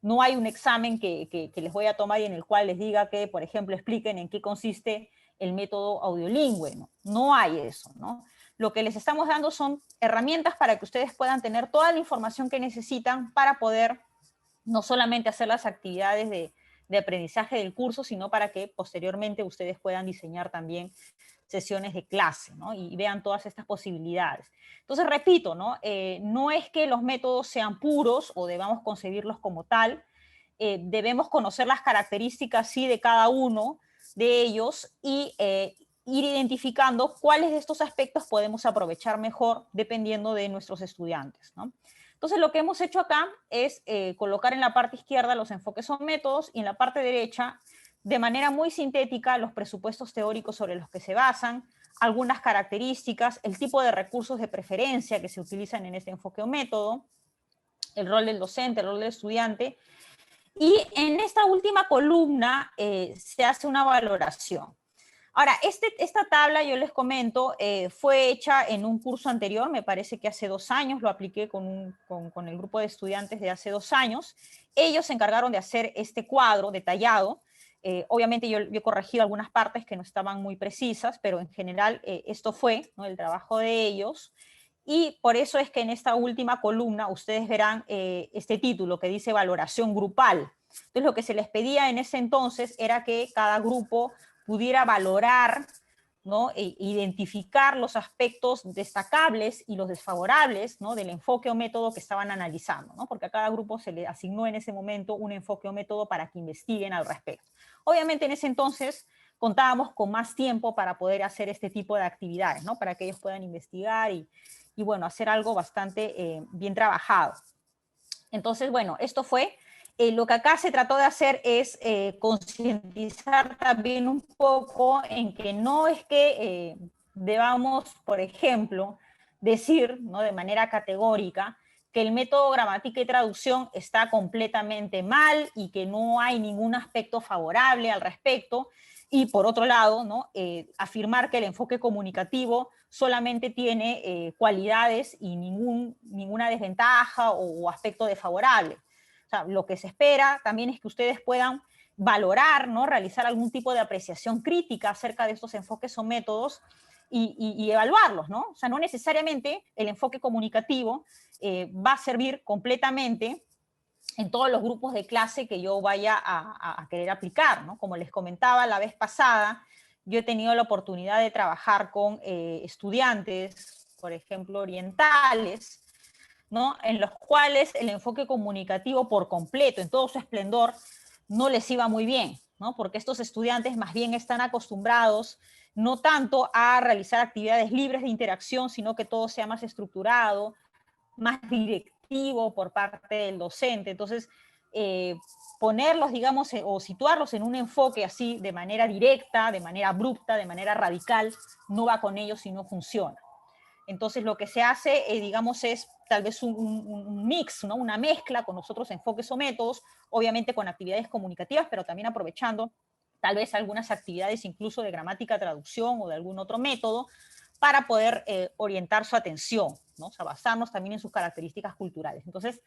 No hay un examen que les voy a tomar y en el cual les diga que, por ejemplo, expliquen en qué consiste el método audiolingüe. No hay eso, ¿no? Lo que les estamos dando son herramientas para que ustedes puedan tener toda la información que necesitan para poder no solamente hacer las actividades de aprendizaje del curso, sino para que posteriormente ustedes puedan diseñar también sesiones de clase, ¿no? Y vean todas estas posibilidades. Entonces, repito, ¿no? No es que los métodos sean puros o debamos concebirlos como tal, debemos conocer las características, sí, de cada uno de ellos y ir identificando cuáles de estos aspectos podemos aprovechar mejor dependiendo de nuestros estudiantes, ¿no? Entonces, lo que hemos hecho acá es colocar en la parte izquierda los enfoques o métodos y en la parte derecha, de manera muy sintética, los presupuestos teóricos sobre los que se basan, algunas características, el tipo de recursos de preferencia que se utilizan en este enfoque o método, el rol del docente, el rol del estudiante. Y en esta última columna se hace una valoración. Ahora, esta tabla, yo les comento, fue hecha en un curso anterior, me parece que hace 2 años, lo apliqué con el grupo de estudiantes de hace 2 años. Ellos se encargaron de hacer este cuadro detallado. Obviamente yo he corregido algunas partes que no estaban muy precisas, pero en general esto fue, ¿no?, el trabajo de ellos. Y por eso es que en esta última columna ustedes verán este título que dice valoración grupal. Entonces lo que se les pedía en ese entonces era que cada grupo pudiera valorar, ¿no?, e identificar los aspectos destacables y los desfavorables, ¿no?, del enfoque o método que estaban analizando, ¿no?, porque a cada grupo se le asignó en ese momento un enfoque o método para que investiguen al respecto. Obviamente en ese entonces contábamos con más tiempo para poder hacer este tipo de actividades, ¿no?, para que ellos puedan investigar y bueno, hacer algo bastante bien trabajado. Entonces, bueno, esto fue. Lo que acá se trató de hacer es concientizar también un poco en que no es que debamos, por ejemplo, decir, ¿no?, de manera categórica que el método gramática y traducción está completamente mal y que no hay ningún aspecto favorable al respecto. Y por otro lado, ¿no?, afirmar que el enfoque comunicativo solamente tiene cualidades y ninguna desventaja o aspecto desfavorable. O sea, lo que se espera también es que ustedes puedan valorar, ¿no?, realizar algún tipo de apreciación crítica acerca de estos enfoques o métodos y evaluarlos, ¿no? O sea, no necesariamente el enfoque comunicativo va a servir completamente en todos los grupos de clase que yo vaya a querer aplicar, ¿no? Como les comentaba la vez pasada, yo he tenido la oportunidad de trabajar con estudiantes, por ejemplo, orientales, ¿no?, en los cuales el enfoque comunicativo por completo, en todo su esplendor, no les iba muy bien, ¿no?, porque estos estudiantes más bien están acostumbrados no tanto a realizar actividades libres de interacción, sino que todo sea más estructurado, más directivo por parte del docente. Entonces, ponerlos, digamos, o situarlos en un enfoque así de manera directa, de manera abrupta, de manera radical, no va con ellos y no funciona. Entonces lo que se hace, digamos, es tal vez un mix, ¿no? Una mezcla con los otros enfoques o métodos, obviamente con actividades comunicativas, pero también aprovechando tal vez algunas actividades incluso de gramática, traducción o de algún otro método para poder orientar su atención, ¿no? O sea, basarnos también en sus características culturales. Entonces,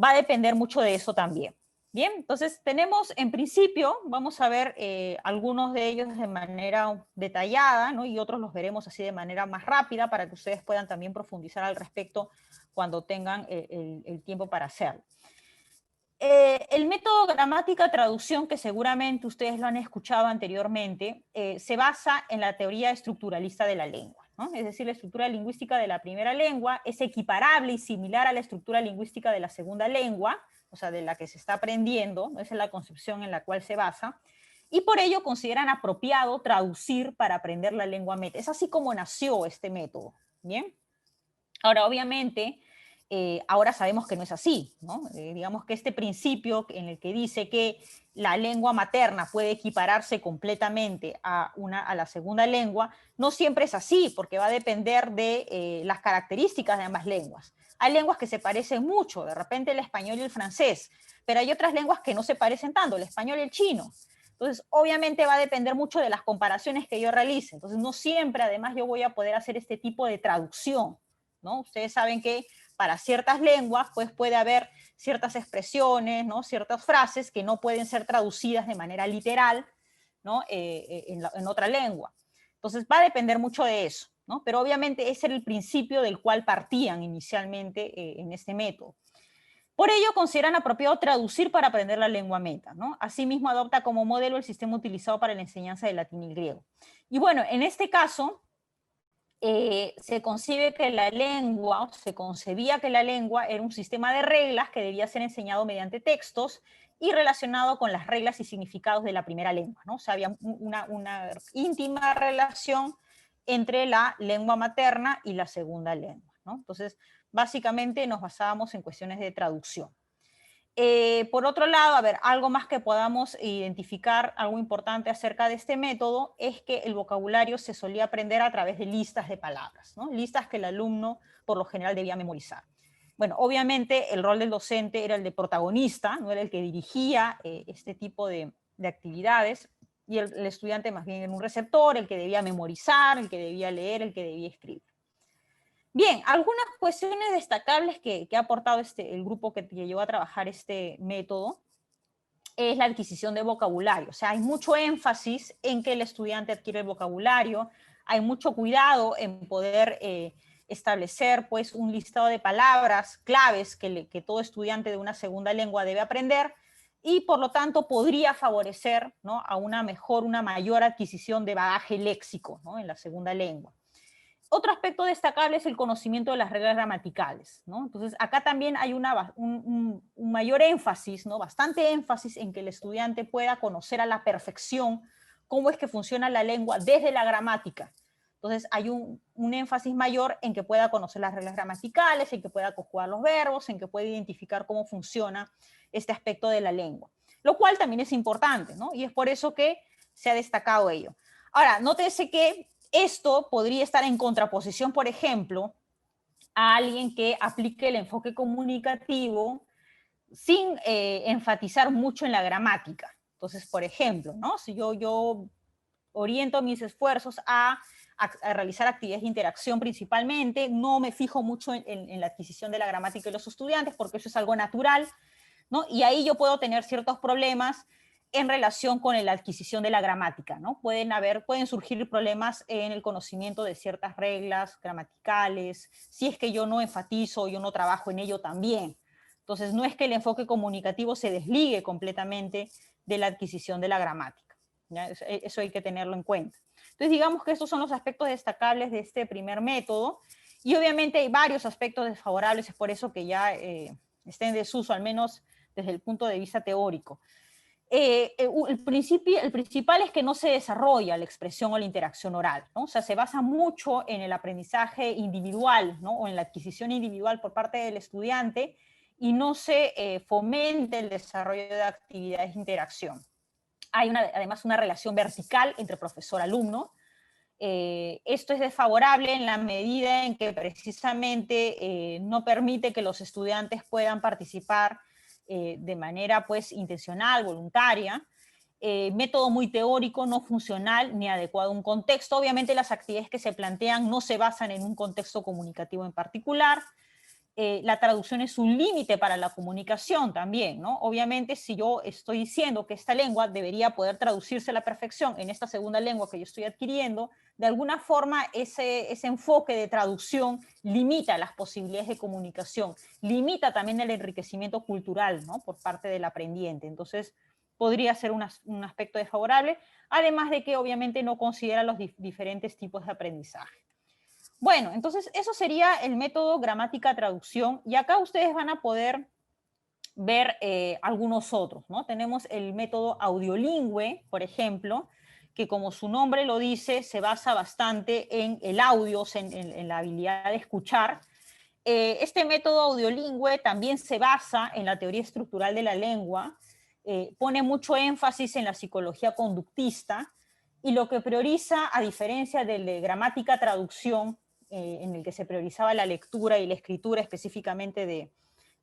va a depender mucho de eso también. Bien, entonces tenemos en principio, vamos a ver algunos de ellos de manera detallada, ¿no? Y otros los veremos así de manera más rápida para que ustedes puedan también profundizar al respecto cuando tengan el tiempo para hacerlo. El método gramática-traducción, que seguramente ustedes lo han escuchado anteriormente, se basa en la teoría estructuralista de la lengua, ¿no? Es decir, la estructura lingüística de la primera lengua es equiparable y similar a la estructura lingüística de la segunda lengua, o sea, de la que se está aprendiendo, ¿no? Esa es la concepción en la cual se basa, y por ello consideran apropiado traducir para aprender la lengua meta. Es así como nació este método, ¿bien? Ahora, obviamente, ahora sabemos que no es así, ¿no? Digamos que este principio en el que dice que la lengua materna puede equipararse completamente a la segunda lengua, no siempre es así, porque va a depender de las características de ambas lenguas. Hay lenguas que se parecen mucho, de repente el español y el francés, pero hay otras lenguas que no se parecen tanto, el español y el chino. Entonces, obviamente va a depender mucho de las comparaciones que yo realice. Entonces, no siempre, además, yo voy a poder hacer este tipo de traducción, ¿no? Ustedes saben que para ciertas lenguas pues puede haber ciertas expresiones, ¿no? Ciertas frases que no pueden ser traducidas de manera literal, ¿no? En otra lengua. Entonces va a depender mucho de eso, ¿no? Pero obviamente ese era el principio del cual partían inicialmente en este método. Por ello consideran apropiado traducir para aprender la lengua meta, ¿no? Asimismo adopta como modelo el sistema utilizado para la enseñanza del latín y griego. Y bueno, en este caso se concibe que la lengua, se concebía que la lengua era un sistema de reglas que debía ser enseñado mediante textos y relacionado con las reglas y significados de la primera lengua, ¿no? O sea, había una íntima relación entre la lengua materna y la segunda lengua, ¿no? Entonces, básicamente nos basábamos en cuestiones de traducción. Por otro lado, a ver, algo más que podamos identificar, algo importante acerca de este método, es que el vocabulario se solía aprender a través de listas de palabras, ¿no? Listas que el alumno por lo general debía memorizar. Bueno, obviamente el rol del docente era el de protagonista, no era el que dirigía este tipo de actividades, y el estudiante más bien era un receptor, el que debía memorizar, el que debía leer, el que debía escribir. Bien, algunas cuestiones destacables que ha aportado el grupo que llevó a trabajar este método es la adquisición de vocabulario. O sea, hay mucho énfasis en que el estudiante adquiere el vocabulario, hay mucho cuidado en poder establecer pues, un listado de palabras claves que todo estudiante de una segunda lengua debe aprender, y por lo tanto podría favorecer, ¿no?, a una mayor adquisición de bagaje léxico, ¿no?, en la segunda lengua. Otro aspecto destacable es el conocimiento de las reglas gramaticales, ¿no? Entonces, acá también hay un mayor énfasis, ¿no? Bastante énfasis en que el estudiante pueda conocer a la perfección cómo es que funciona la lengua desde la gramática. Entonces, hay un énfasis mayor en que pueda conocer las reglas gramaticales, en que pueda conjugar los verbos, en que pueda identificar cómo funciona este aspecto de la lengua, lo cual también es importante, ¿no? Y es por eso que se ha destacado ello. Ahora, nótese que esto podría estar en contraposición, por ejemplo, a alguien que aplique el enfoque comunicativo sin enfatizar mucho en la gramática. Entonces, por ejemplo, ¿no?, si yo oriento mis esfuerzos a realizar actividades de interacción principalmente, no me fijo mucho en la adquisición de la gramática de los estudiantes, porque eso es algo natural, ¿no? Y ahí yo puedo tener ciertos problemas en relación con la adquisición de la gramática, ¿no? Pueden surgir problemas en el conocimiento de ciertas reglas gramaticales, si es que yo no enfatizo, yo no trabajo en ello también. Entonces, no es que el enfoque comunicativo se desligue completamente de la adquisición de la gramática, ¿ya? Eso hay que tenerlo en cuenta. Entonces, digamos que estos son los aspectos destacables de este primer método, y obviamente hay varios aspectos desfavorables, es por eso que ya está en desuso, al menos desde el punto de vista teórico. El principal es que no se desarrolla la expresión o la interacción oral, ¿no? O sea, se basa mucho en el aprendizaje individual, ¿no?, o en la adquisición individual por parte del estudiante, y no se fomente el desarrollo de actividades de interacción. Hay además una relación vertical entre profesor-alumno. Esto es desfavorable en la medida en que precisamente no permite que los estudiantes puedan participar de manera pues intencional, voluntaria. Método muy teórico, no funcional ni adecuado a un contexto. Obviamente las actividades que se plantean no se basan en un contexto comunicativo en particular. La traducción es un límite para la comunicación también, ¿no? Obviamente, si yo estoy diciendo que esta lengua debería poder traducirse a la perfección en esta segunda lengua que yo estoy adquiriendo, de alguna forma ese enfoque de traducción limita las posibilidades de comunicación, limita también el enriquecimiento cultural, ¿no? Por parte del aprendiente. Entonces, podría ser un aspecto desfavorable, además de que obviamente no considera los diferentes tipos de aprendizaje. Bueno, entonces eso sería el método gramática-traducción, y acá ustedes van a poder ver algunos otros, ¿no? Tenemos el método audiolingüe, por ejemplo, que como su nombre lo dice, se basa bastante en el audio, en la habilidad de escuchar. Este método audiolingüe también se basa en la teoría estructural de la lengua, pone mucho énfasis en la psicología conductista, y lo que prioriza, a diferencia del de gramática-traducción, en el que se priorizaba la lectura y la escritura específicamente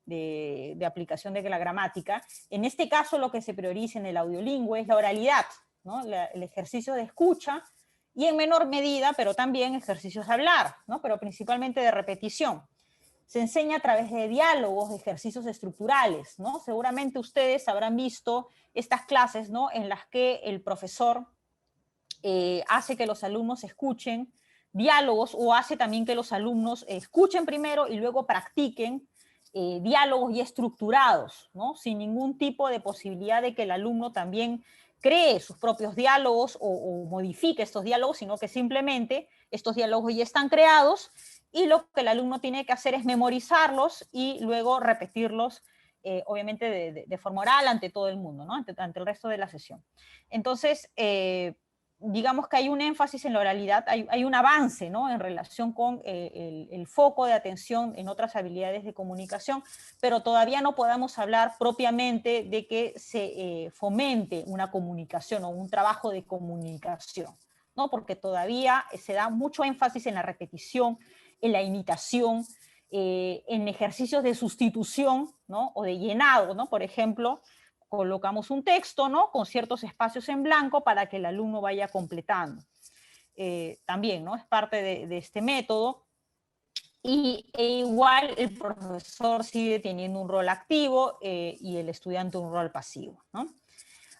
de aplicación de la gramática, en este caso lo que se prioriza en el audiolingüe es la oralidad, ¿no? El ejercicio de escucha, y en menor medida, pero también ejercicios de hablar, ¿no? Pero principalmente de repetición. Se enseña a través de diálogos, de ejercicios estructurales, ¿no? Seguramente ustedes habrán visto estas clases, ¿no? En las que el profesor hace que los alumnos escuchen diálogos, o hace también que los alumnos escuchen primero y luego practiquen diálogos ya estructurados, ¿no? Sin ningún tipo de posibilidad de que el alumno también cree sus propios diálogos o modifique estos diálogos, sino que simplemente estos diálogos ya están creados, y lo que el alumno tiene que hacer es memorizarlos y luego repetirlos, obviamente de forma oral ante todo el mundo, ¿no? ante el resto de la sesión. Entonces, digamos que hay un énfasis en la oralidad, hay un avance, ¿no? En relación con el foco de atención en otras habilidades de comunicación, pero todavía no podemos hablar propiamente de que se fomente una comunicación o un trabajo de comunicación, ¿no? Porque todavía se da mucho énfasis en la repetición, en la imitación, en ejercicios de sustitución, ¿no? O de llenado, ¿no? Por ejemplo, colocamos un texto, ¿no? Con ciertos espacios en blanco para que el alumno vaya completando. También, ¿no? Es parte de este método. E igual el profesor sigue teniendo un rol activo y el estudiante un rol pasivo, ¿no?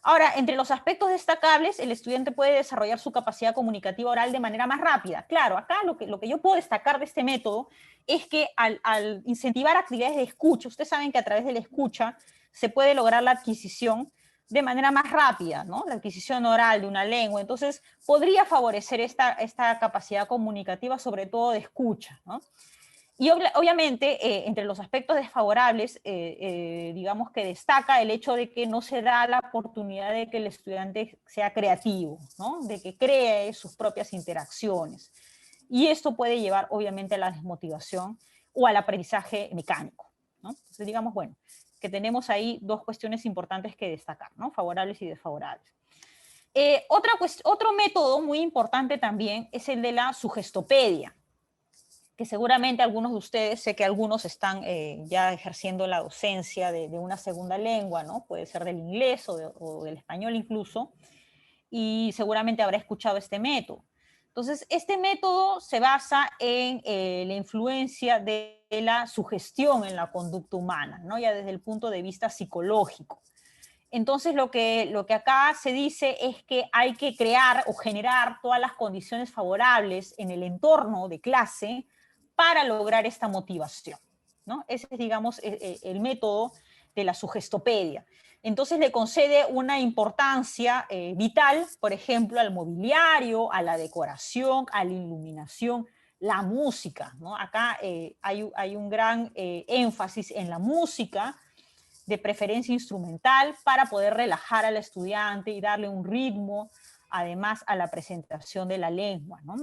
Ahora, entre los aspectos destacables, el estudiante puede desarrollar su capacidad comunicativa oral de manera más rápida. Claro, acá lo que yo puedo destacar de este método es que al incentivar actividades de escucha, ustedes saben que a través de la escucha se puede lograr la adquisición de manera más rápida, ¿no? La adquisición oral de una lengua. Entonces, podría favorecer esta capacidad comunicativa, sobre todo de escucha, ¿no? Y obviamente, entre los aspectos desfavorables, digamos que destaca el hecho de que no se da la oportunidad de que el estudiante sea creativo, ¿no? De que cree sus propias interacciones. Y esto puede llevar, obviamente, a la desmotivación o al aprendizaje mecánico, ¿no? Entonces, digamos, bueno, que tenemos ahí dos cuestiones importantes que destacar, ¿no? Favorables y desfavorables. Otro método muy importante también es el de la sugestopedia, que seguramente algunos de ustedes, sé que algunos están ya ejerciendo la docencia de una segunda lengua, ¿no? Puede ser del inglés o del español incluso, y seguramente habrá escuchado este método. Entonces, este método se basa en la influencia de la sugestión en la conducta humana, ¿no? Ya desde el punto de vista psicológico. Entonces, lo que acá se dice es que hay que crear o generar todas las condiciones favorables en el entorno de clase para lograr esta motivación, ¿no? Ese es, digamos, el método de la sugestopedia. Entonces le concede una importancia vital, por ejemplo, al mobiliario, a la decoración, a la iluminación, la música, ¿no? Acá hay un gran énfasis en la música, de preferencia instrumental, para poder relajar al estudiante y darle un ritmo, además, a la presentación de la lengua, ¿no?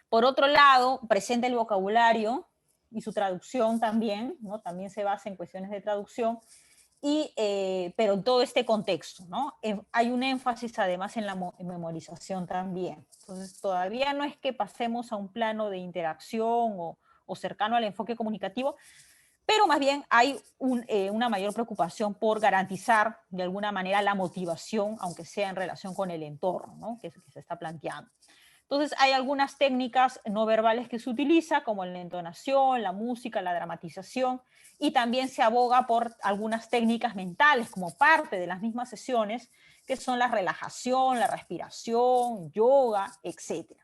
Por otro lado, presenta el vocabulario y su traducción también, ¿no? También se basa en cuestiones de traducción, pero en todo este contexto, ¿no? Hay un énfasis además en la memorización también. Entonces, todavía no es que pasemos a un plano de interacción o cercano al enfoque comunicativo, pero más bien hay una mayor preocupación por garantizar de alguna manera la motivación, aunque sea en relación con el entorno, ¿no? que se está planteando. Entonces hay algunas técnicas no verbales que se utiliza, como la entonación, la música, la dramatización, y también se aboga por algunas técnicas mentales como parte de las mismas sesiones, que son la relajación, la respiración, yoga, etc.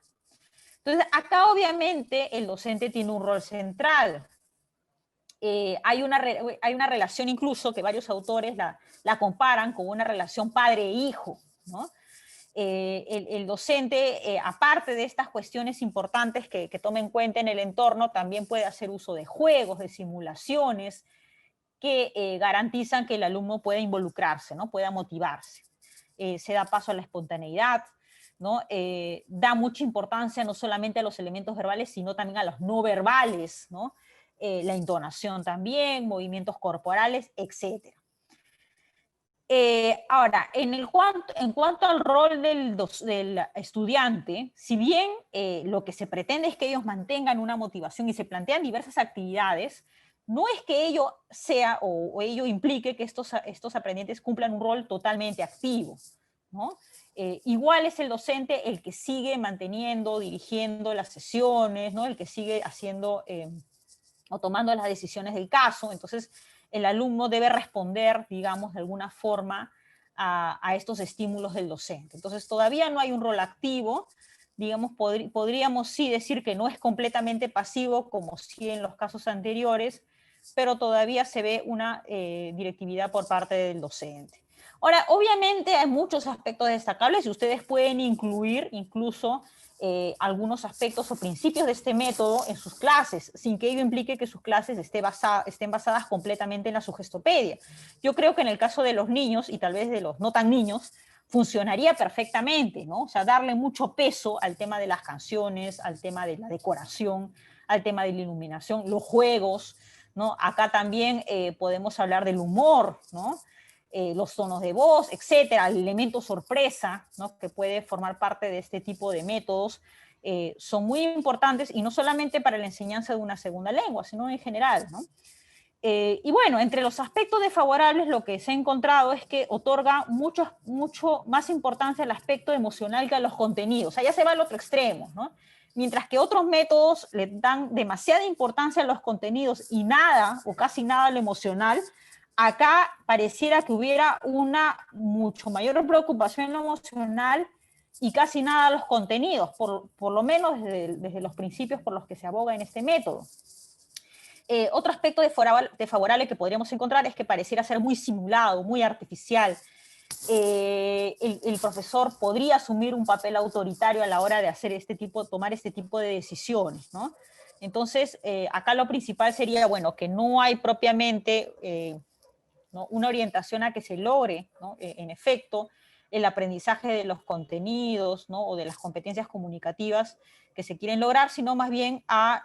Entonces acá obviamente el docente tiene un rol central. Hay una relación incluso que varios autores la comparan con una relación padre-hijo, ¿no? El docente, aparte de estas cuestiones importantes que toma en cuenta en el entorno, también puede hacer uso de juegos, de simulaciones, que garantizan que el alumno pueda involucrarse, ¿no? Pueda motivarse. Se da paso a la espontaneidad, ¿no? Da mucha importancia no solamente a los elementos verbales, sino también a los no verbales, ¿no? La entonación también, movimientos corporales, etc. Ahora, en cuanto al rol del estudiante, si bien lo que se pretende es que ellos mantengan una motivación y se plantean diversas actividades, no es que ello sea o ello implique que estos aprendientes cumplan un rol totalmente activo, ¿no? Igual es el docente el que sigue manteniendo, dirigiendo las sesiones, ¿no? El que sigue haciendo o tomando las decisiones del caso. Entonces, el alumno debe responder, digamos, de alguna forma a estos estímulos del docente. Entonces, todavía no hay un rol activo, digamos, podríamos sí decir que no es completamente pasivo, como sí en los casos anteriores, pero todavía se ve una directividad por parte del docente. Ahora, obviamente hay muchos aspectos destacables y ustedes pueden incluir incluso algunos aspectos o principios de este método en sus clases, sin que ello implique que sus clases estén basadas completamente en la sugestopedia. Yo creo que en el caso de los niños, y tal vez de los no tan niños, funcionaría perfectamente, ¿no? O sea, darle mucho peso al tema de las canciones, al tema de la decoración, al tema de la iluminación, los juegos, ¿no? Acá también podemos hablar del humor, ¿no? Los tonos de voz, etcétera, el elemento sorpresa, ¿no? Que puede formar parte de este tipo de métodos, son muy importantes y no solamente para la enseñanza de una segunda lengua, sino en general, ¿no? Y bueno, entre los aspectos desfavorables lo que se ha encontrado es que otorga mucho más importancia al aspecto emocional que a los contenidos. O sea, ya se va al otro extremo, ¿no? Mientras que otros métodos le dan demasiada importancia a los contenidos y nada o casi nada a lo emocional, acá pareciera que hubiera una mucho mayor preocupación en lo emocional y casi nada a los contenidos, por lo menos desde los principios por los que se aboga en este método. Otro aspecto desfavorable que podríamos encontrar es que pareciera ser muy simulado, muy artificial. El profesor podría asumir un papel autoritario a la hora de hacer tomar este tipo de decisiones, ¿no? Entonces, acá lo principal sería, bueno, que no hay propiamente ¿no? una orientación a que se logre, ¿no? En efecto, el aprendizaje de los contenidos, ¿no? o de las competencias comunicativas que se quieren lograr, sino más bien a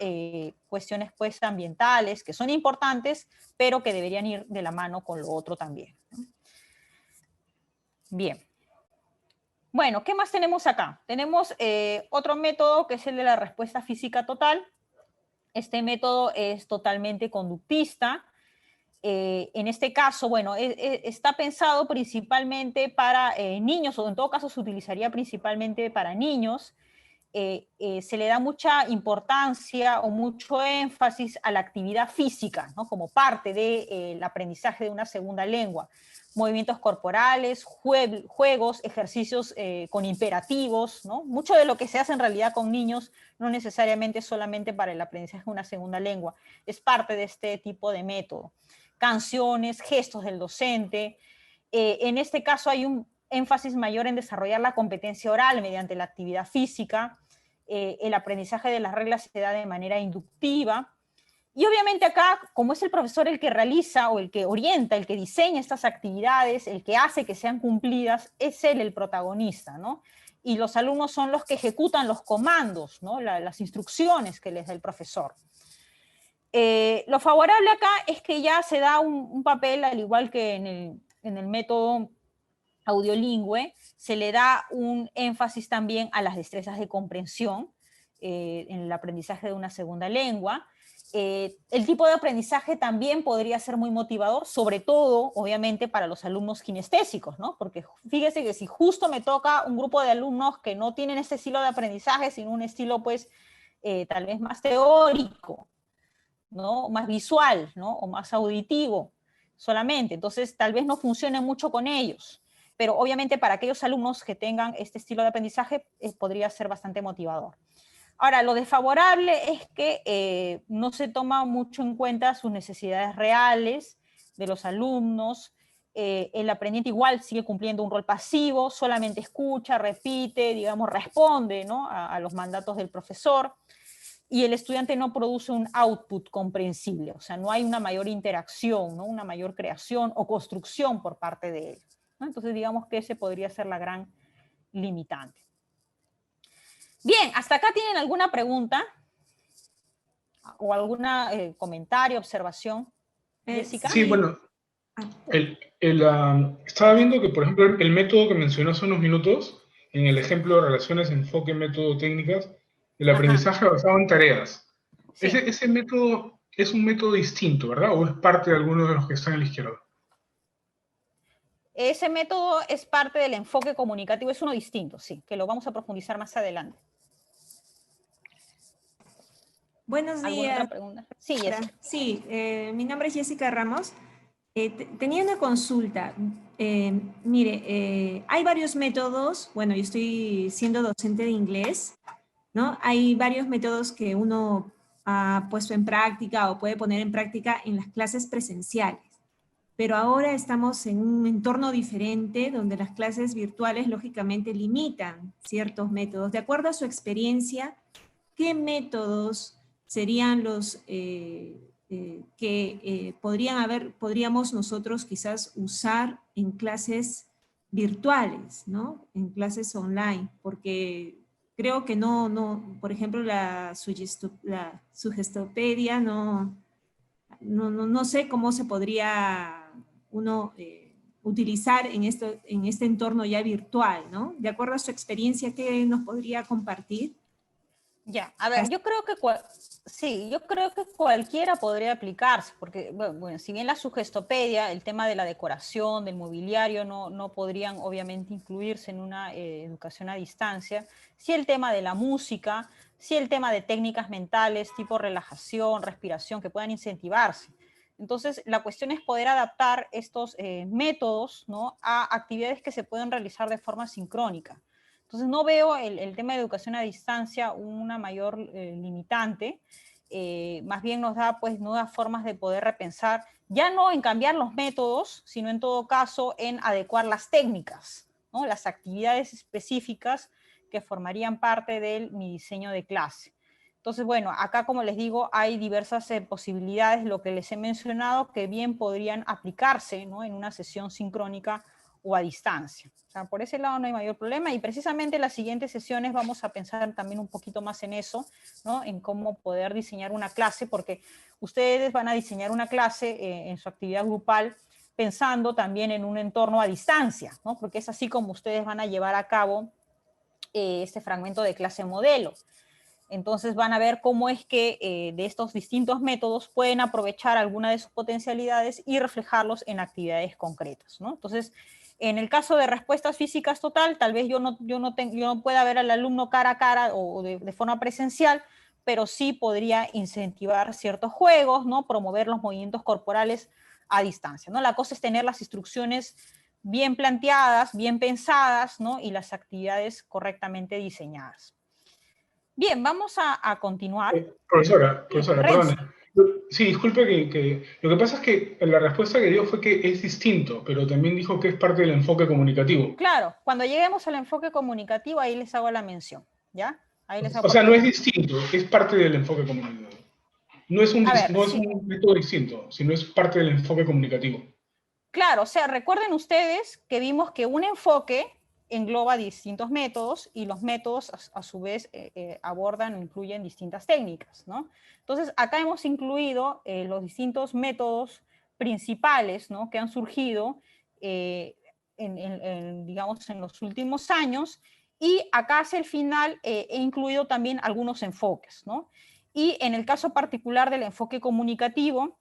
cuestiones pues, ambientales, que son importantes, pero que deberían ir de la mano con lo otro también, ¿no? Bien. Bueno, ¿qué más tenemos acá? Tenemos otro método que es el de la respuesta física total. Este método es totalmente conductista. En este caso, bueno, está pensado principalmente para niños, o en todo caso se utilizaría principalmente para niños. Se le da mucha importancia o mucho énfasis a la actividad física, ¿no? Como parte del aprendizaje de una segunda lengua. Movimientos corporales, juegos, ejercicios con imperativos, ¿no? Mucho de lo que se hace en realidad con niños no necesariamente solamente para el aprendizaje de una segunda lengua, es parte de este tipo de método. Canciones, gestos del docente. En este caso hay un énfasis mayor en desarrollar la competencia oral mediante la actividad física. El aprendizaje de las reglas se da de manera inductiva. Y obviamente acá, como es el profesor el que realiza o el que orienta, el que diseña estas actividades, el que hace que sean cumplidas, es él el protagonista, ¿no? Y los alumnos son los que ejecutan los comandos, ¿no? Las instrucciones que les da el profesor. Lo favorable acá es que ya se da un papel, al igual que en el método audiolingüe, se le da un énfasis también a las destrezas de comprensión en el aprendizaje de una segunda lengua. El tipo de aprendizaje también podría ser muy motivador, sobre todo, obviamente, para los alumnos kinestésicos, ¿no? Porque fíjese que si justo me toca un grupo de alumnos que no tienen este estilo de aprendizaje, sino un estilo, pues, tal vez más teórico, ¿no? Más visual, ¿no? O más auditivo solamente. Entonces, tal vez no funcione mucho con ellos. Pero obviamente para aquellos alumnos que tengan este estilo de aprendizaje podría ser bastante motivador. Ahora, lo desfavorable es que no se toma mucho en cuenta sus necesidades reales de los alumnos. El aprendiente igual sigue cumpliendo un rol pasivo, solamente escucha, repite, digamos, responde, ¿no? a los mandatos del profesor. Y el estudiante no produce un output comprensible, o sea, no hay una mayor interacción, ¿no? Una mayor creación o construcción por parte de él, ¿no? Entonces, digamos que ese podría ser la gran limitante. Bien, ¿hasta acá tienen alguna pregunta? ¿O algún comentario, observación? Jessica. Sí, bueno, estaba viendo que, por ejemplo, el método que mencionó hace unos minutos, en el ejemplo de relaciones, enfoque, método, técnicas, el aprendizaje basado en tareas. Sí. Ese método es un método distinto, ¿verdad? ¿O es parte de alguno de los que están a la izquierda? Ese método es parte del enfoque comunicativo, es uno distinto, sí, que lo vamos a profundizar más adelante. Buenos ¿Alguna días. otra pregunta? Sí, Jessica. Sí, mi nombre es Jessica Ramos. Tenía una consulta. Mire, hay varios métodos. Bueno, yo estoy siendo docente de inglés, ¿no? Hay varios métodos que uno ha puesto en práctica o puede poner en práctica en las clases presenciales. Pero ahora estamos en un entorno diferente donde las clases virtuales lógicamente limitan ciertos métodos. De acuerdo a su experiencia, ¿qué métodos serían los que podríamos nosotros quizás usar en clases virtuales, ¿no? En clases online, porque creo que por ejemplo, la Sugestopedia no sé cómo se podría uno utilizar en este entorno ya virtual, ¿no? De acuerdo a su experiencia, ¿qué nos podría compartir? Ya, a ver, yo creo que cualquiera podría aplicarse, porque, bueno, si bien la Sugestopedia, el tema de la decoración, del mobiliario, no podrían obviamente incluirse en una educación a distancia, sí el tema de la música, sí el tema de técnicas mentales, tipo relajación, respiración, que puedan incentivarse. Entonces, la cuestión es poder adaptar estos métodos, ¿no? a actividades que se pueden realizar de forma sincrónica. Entonces no veo el tema de educación a distancia una mayor limitante, más bien nos da pues nuevas formas de poder repensar, ya no en cambiar los métodos, sino en todo caso en adecuar las técnicas, ¿no? Las actividades específicas que formarían parte de mi diseño de clase. Entonces, bueno, acá como les digo, hay diversas posibilidades, lo que les he mencionado, que bien podrían aplicarse, ¿no? en una sesión sincrónica o a distancia. O sea, por ese lado no hay mayor problema y precisamente en las siguientes sesiones vamos a pensar también un poquito más en eso, ¿no? En cómo poder diseñar una clase, porque ustedes van a diseñar una clase en su actividad grupal pensando también en un entorno a distancia, ¿no? Porque es así como ustedes van a llevar a cabo este fragmento de clase modelo. Entonces van a ver cómo es que de estos distintos métodos pueden aprovechar alguna de sus potencialidades y reflejarlos en actividades concretas, ¿no? Entonces, en el caso de respuestas físicas total, tal vez yo no pueda ver al alumno cara a cara o de forma presencial, pero sí podría incentivar ciertos juegos, ¿no? Promover los movimientos corporales a distancia, ¿no? La cosa es tener las instrucciones bien planteadas, bien pensadas, ¿no? Y las actividades correctamente diseñadas. Bien, vamos a continuar. Profesora, Renzo. perdón. Sí, disculpe que lo que pasa es que la respuesta que dio fue que es distinto, pero también dijo que es parte del enfoque comunicativo. Claro, cuando lleguemos al enfoque comunicativo, ahí les hago la mención, ¿ya? Ahí les hago O sea, no porque... es distinto, es parte del enfoque comunicativo. No es A ver, sí. un método distinto, sino es parte del enfoque comunicativo. Claro, o sea, recuerden ustedes que vimos que un enfoque engloba distintos métodos y los métodos a su vez abordan o incluyen distintas técnicas, ¿no? Entonces, acá hemos incluido los distintos métodos principales, ¿no?, que han surgido digamos, en los últimos años, y acá hacia el final he incluido también algunos enfoques, ¿no? Y en el caso particular del enfoque comunicativo,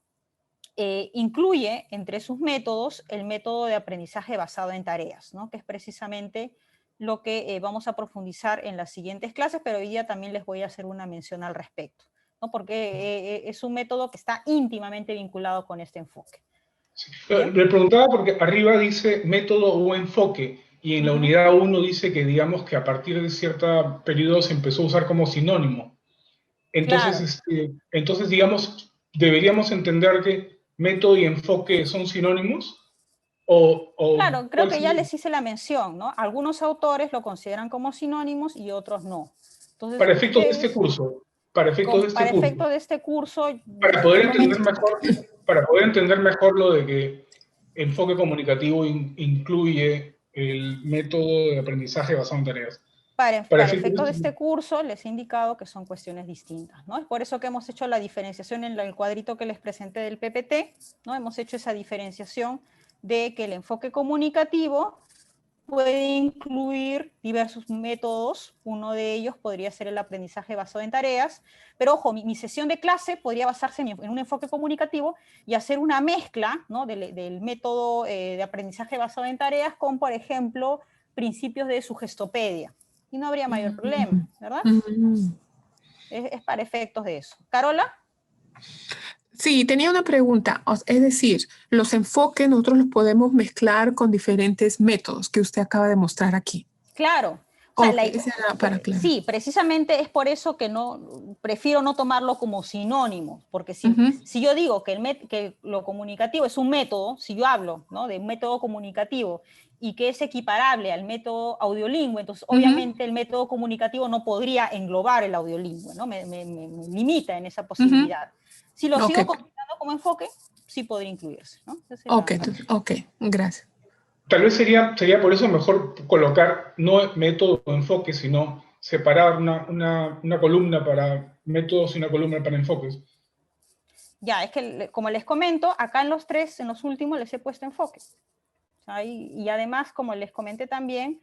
incluye entre sus métodos el método de aprendizaje basado en tareas, ¿no?, que es precisamente lo que vamos a profundizar en las siguientes clases, pero hoy día también les voy a hacer una mención al respecto, ¿no?, porque es un método que está íntimamente vinculado con este enfoque. Sí. Le preguntaba porque arriba dice método o enfoque, y en la unidad 1 dice que, digamos, que a partir de cierto periodo se empezó a usar como sinónimo. Entonces, Claro. entonces, digamos, ¿deberíamos entender que método y enfoque son sinónimos? Claro, creo ¿cuál que ya sería? les hice la mención, ¿no? Algunos autores lo consideran como sinónimos y otros no. Entonces, Para efectos de este ustedes, curso, para efectos de este para curso, efecto de este curso, para poder yo entender mejor, para poder entender mejor lo de que enfoque comunicativo incluye el método de aprendizaje basado en tareas. Para para efectos efectos de de este este curso les he indicado que son cuestiones distintas, ¿no? Es por eso que hemos hecho la diferenciación en el cuadrito que les presenté del PPT, ¿no? Hemos hecho esa diferenciación de que el enfoque comunicativo puede incluir diversos métodos. Uno de ellos podría ser el aprendizaje basado en tareas, pero ojo, mi sesión de clase podría basarse en un enfoque comunicativo y hacer una mezcla, ¿no?, del método de aprendizaje basado en tareas con, por ejemplo, principios de sugestopedia. Y no habría mayor problema, ¿verdad? Es para efectos de eso. ¿Carola? Sí, tenía una pregunta. Es decir, los enfoques nosotros los podemos mezclar con diferentes métodos que usted acaba de mostrar aquí. Claro. O sea, Ok, esa era para aclarar. sí, precisamente es por eso que prefiero no tomarlo como sinónimo, porque si yo digo que lo comunicativo es un método, si yo hablo, ¿no?, de un método comunicativo y que es equiparable al método audiolingüe, entonces obviamente el método comunicativo no podría englobar el audiolingüe, ¿no? Me limita en esa posibilidad. Si lo sigo considerando como enfoque, sí podría incluirse, ¿no? Ok, gracias. Tal vez sería por eso mejor colocar no método o enfoque, sino separar una columna para métodos y una columna para enfoques. Ya, es que como les comento, acá en los últimos les he puesto enfoque. Y además, como les comenté también,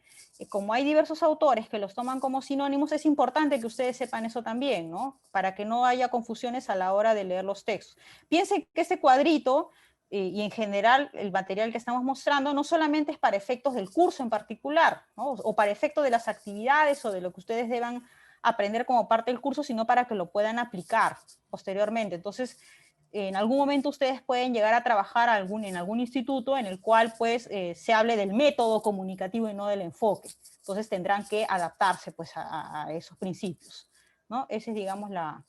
como hay diversos autores que los toman como sinónimos, es importante que ustedes sepan eso también, ¿no?, para que no haya confusiones a la hora de leer los textos. Piensen que este cuadrito y en general el material que estamos mostrando no solamente es para efectos del curso en particular, ¿no?, o para efectos de las actividades o de lo que ustedes deban aprender como parte del curso, sino para que lo puedan aplicar posteriormente. Entonces, en algún momento ustedes pueden llegar a trabajar en algún instituto en el cual pues se hable del método comunicativo y no del enfoque. Entonces tendrán que adaptarse pues a esos principios, ¿no? Esa es, digamos, la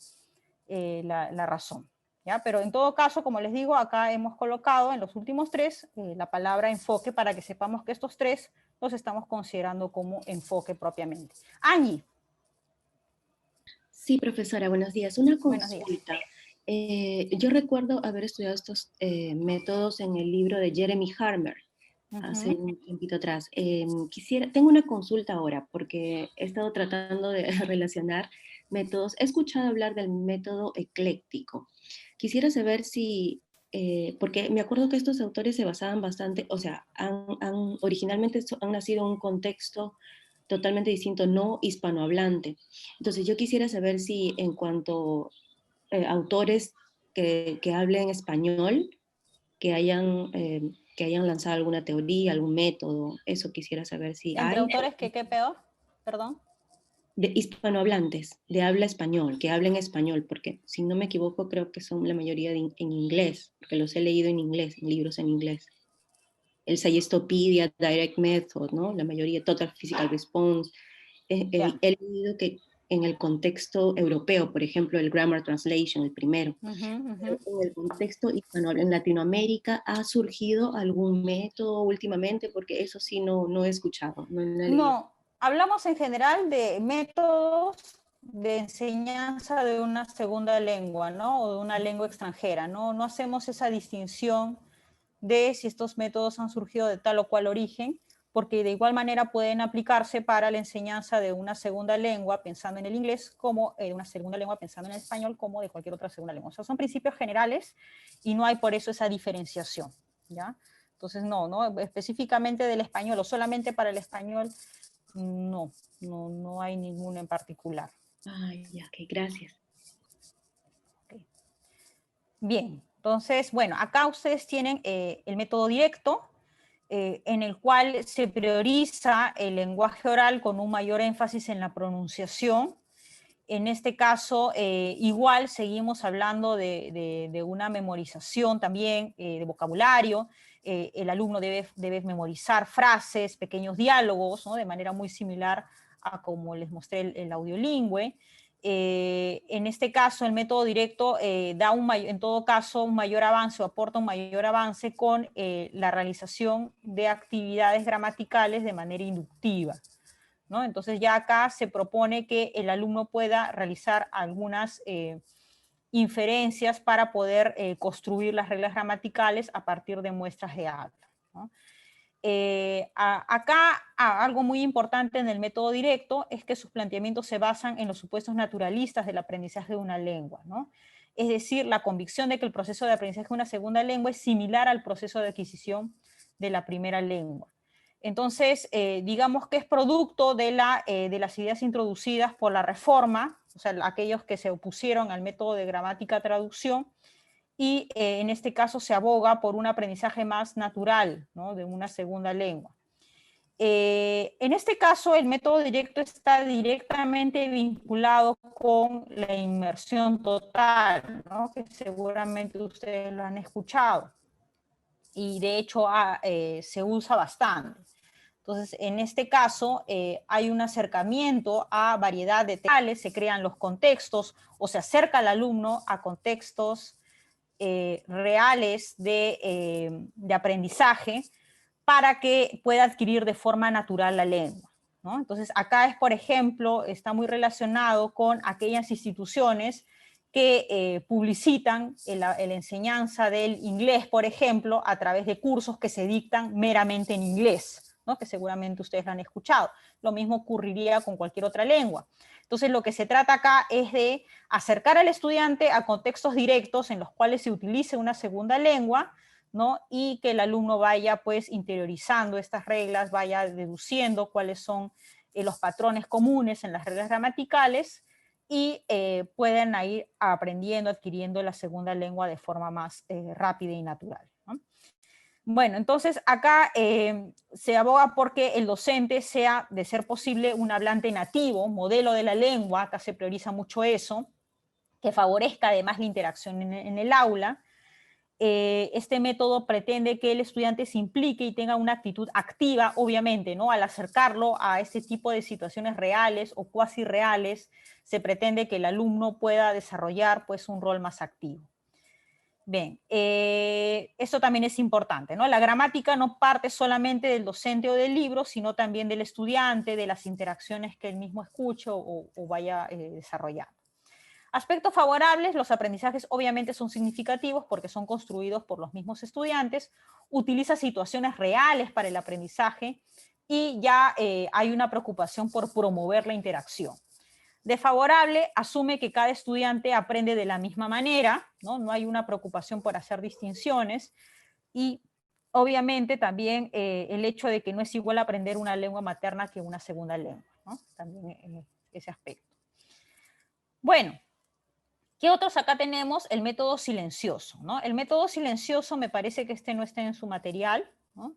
razón, ¿ya? Pero en todo caso, como les digo, acá hemos colocado en los últimos tres la palabra enfoque para que sepamos que estos tres los estamos considerando como enfoque propiamente. Angie. Sí, profesora, buenos días. Una Buenos días. consulta. Yo recuerdo haber estudiado estos métodos en el libro de Jeremy Harmer hace un tiempito atrás. Tengo una consulta ahora porque he estado tratando de relacionar métodos. He escuchado hablar del método ecléctico. Quisiera saber si, porque me acuerdo que estos autores se basaban bastante, o sea, originalmente han nacido en un contexto totalmente distinto, no hispanohablante. Entonces yo quisiera saber si en cuanto autores que hablen español, que hayan lanzado alguna teoría, algún método, eso quisiera saber si ¿Entre hay. autores qué peor? Perdón. De hispanohablantes, de habla español, que hablen español, porque si no me equivoco creo que son la mayoría en inglés, porque los he leído en inglés, en libros en inglés. El Sayestopedia, Direct Method, ¿no? La mayoría, Total Physical Response. He leído que en el contexto europeo, por ejemplo, el Grammar Translation, el primero, en el contexto hispanohablante, en Latinoamérica, ¿ha surgido algún método últimamente? Porque eso sí no he escuchado. No, hablamos en general de métodos de enseñanza de una segunda lengua, ¿no? O de una lengua extranjera, ¿no? No hacemos esa distinción de si estos métodos han surgido de tal o cual origen, porque de igual manera pueden aplicarse para la enseñanza de una segunda lengua pensando en el inglés, como una segunda lengua pensando en el español, como de cualquier otra segunda lengua. O sea, son principios generales y no hay por eso esa diferenciación, ¿ya? Entonces, no específicamente del español o solamente para el español, no hay ninguno en particular. Ay, ya, ok, gracias. Okay. Bien, entonces, bueno, acá ustedes tienen el método directo, en el cual se prioriza el lenguaje oral con un mayor énfasis en la pronunciación. En este caso, igual seguimos hablando de una memorización también, de vocabulario. El alumno debe memorizar frases, pequeños diálogos, ¿no? De manera muy similar a como les mostré el audiolingüe. En este caso, el método directo da en todo caso un mayor avance o aporta un mayor avance con la realización de actividades gramaticales de manera inductiva, ¿no? Entonces ya acá se propone que el alumno pueda realizar algunas inferencias para poder construir las reglas gramaticales a partir de muestras de habla, ¿no? Acá algo muy importante en el método directo es que sus planteamientos se basan en los supuestos naturalistas del aprendizaje de una lengua, ¿no? Es decir, la convicción de que el proceso de aprendizaje de una segunda lengua es similar al proceso de adquisición de la primera lengua. Entonces, digamos que es producto de las ideas introducidas por la Reforma, o sea, aquellos que se opusieron al método de gramática-traducción, y en este caso se aboga por un aprendizaje más natural, ¿no? De una segunda lengua. En este caso, el método directo está directamente vinculado con la inmersión total, ¿no? Que seguramente ustedes lo han escuchado, y de hecho se usa bastante. Entonces, en este caso, hay un acercamiento a variedad de temas, se crean los contextos, o se acerca al alumno a contextos reales de aprendizaje para que pueda adquirir de forma natural la lengua, ¿no? Entonces, acá es, por ejemplo, está muy relacionado con aquellas instituciones que publicitan la enseñanza del inglés, por ejemplo, a través de cursos que se dictan meramente en inglés, ¿no? Que seguramente ustedes lo han escuchado. Lo mismo ocurriría con cualquier otra lengua. Entonces, lo que se trata acá es de acercar al estudiante a contextos directos en los cuales se utilice una segunda lengua, ¿no? Y que el alumno vaya pues interiorizando estas reglas, vaya deduciendo cuáles son los patrones comunes en las reglas gramaticales y puedan ir aprendiendo, adquiriendo la segunda lengua de forma más rápida y natural, ¿no? Bueno, entonces acá se aboga porque el docente sea, de ser posible, un hablante nativo, modelo de la lengua, acá se prioriza mucho eso, que favorezca además la interacción en el aula. Este método pretende que el estudiante se implique y tenga una actitud activa, obviamente, ¿no? Al acercarlo a este tipo de situaciones reales o cuasi reales, se pretende que el alumno pueda desarrollar pues un rol más activo. Bien, eso también es importante, ¿no? La gramática no parte solamente del docente o del libro, sino también del estudiante, de las interacciones que él mismo escuche o vaya desarrollando. Aspectos favorables: los aprendizajes obviamente son significativos porque son construidos por los mismos estudiantes, utiliza situaciones reales para el aprendizaje y ya hay una preocupación por promover la interacción. Desfavorable: asume que cada estudiante aprende de la misma manera, ¿no? No hay una preocupación por hacer distinciones, y obviamente también el hecho de que no es igual aprender una lengua materna que una segunda lengua, ¿no? También ese aspecto. Bueno, ¿qué otros acá tenemos? El método silencioso, ¿no? El método silencioso, me parece que este no está en su material, ¿no?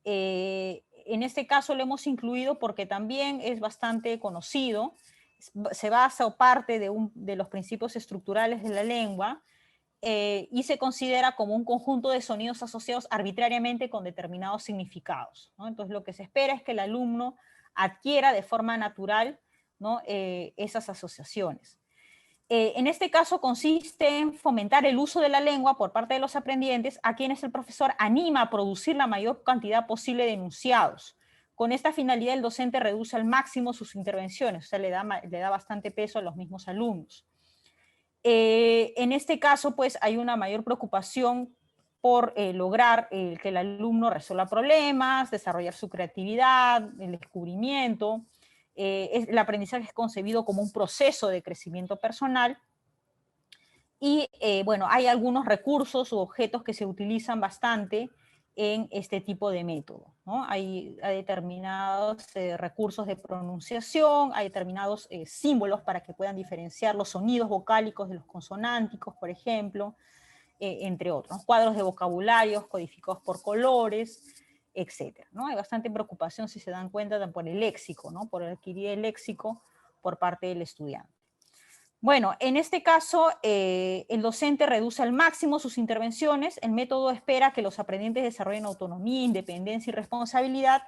En este caso lo hemos incluido porque también es bastante conocido, se basa o parte de los principios estructurales de la lengua y se considera como un conjunto de sonidos asociados arbitrariamente con determinados significados, ¿no? Entonces lo que se espera es que el alumno adquiera de forma natural, ¿no? Esas asociaciones. En este caso consiste en fomentar el uso de la lengua por parte de los aprendientes a quienes el profesor anima a producir la mayor cantidad posible de enunciados. Con esta finalidad el docente reduce al máximo sus intervenciones, o sea, le da bastante peso a los mismos alumnos. En este caso, pues, hay una mayor preocupación por lograr que el alumno resuelva problemas, desarrollar su creatividad, el descubrimiento. El aprendizaje es concebido como un proceso de crecimiento personal. Y bueno, hay algunos recursos u objetos que se utilizan bastante en este tipo de método, ¿no? Hay determinados recursos de pronunciación, hay determinados símbolos para que puedan diferenciar los sonidos vocálicos de los consonánticos, por ejemplo, entre otros. Cuadros de vocabularios codificados por colores, etcétera, ¿no? Hay bastante preocupación, si se dan cuenta, por el léxico, ¿no? Por adquirir el léxico por parte del estudiante. Bueno, en este caso, el docente reduce al máximo sus intervenciones. El método espera que los aprendientes desarrollen autonomía, independencia y responsabilidad,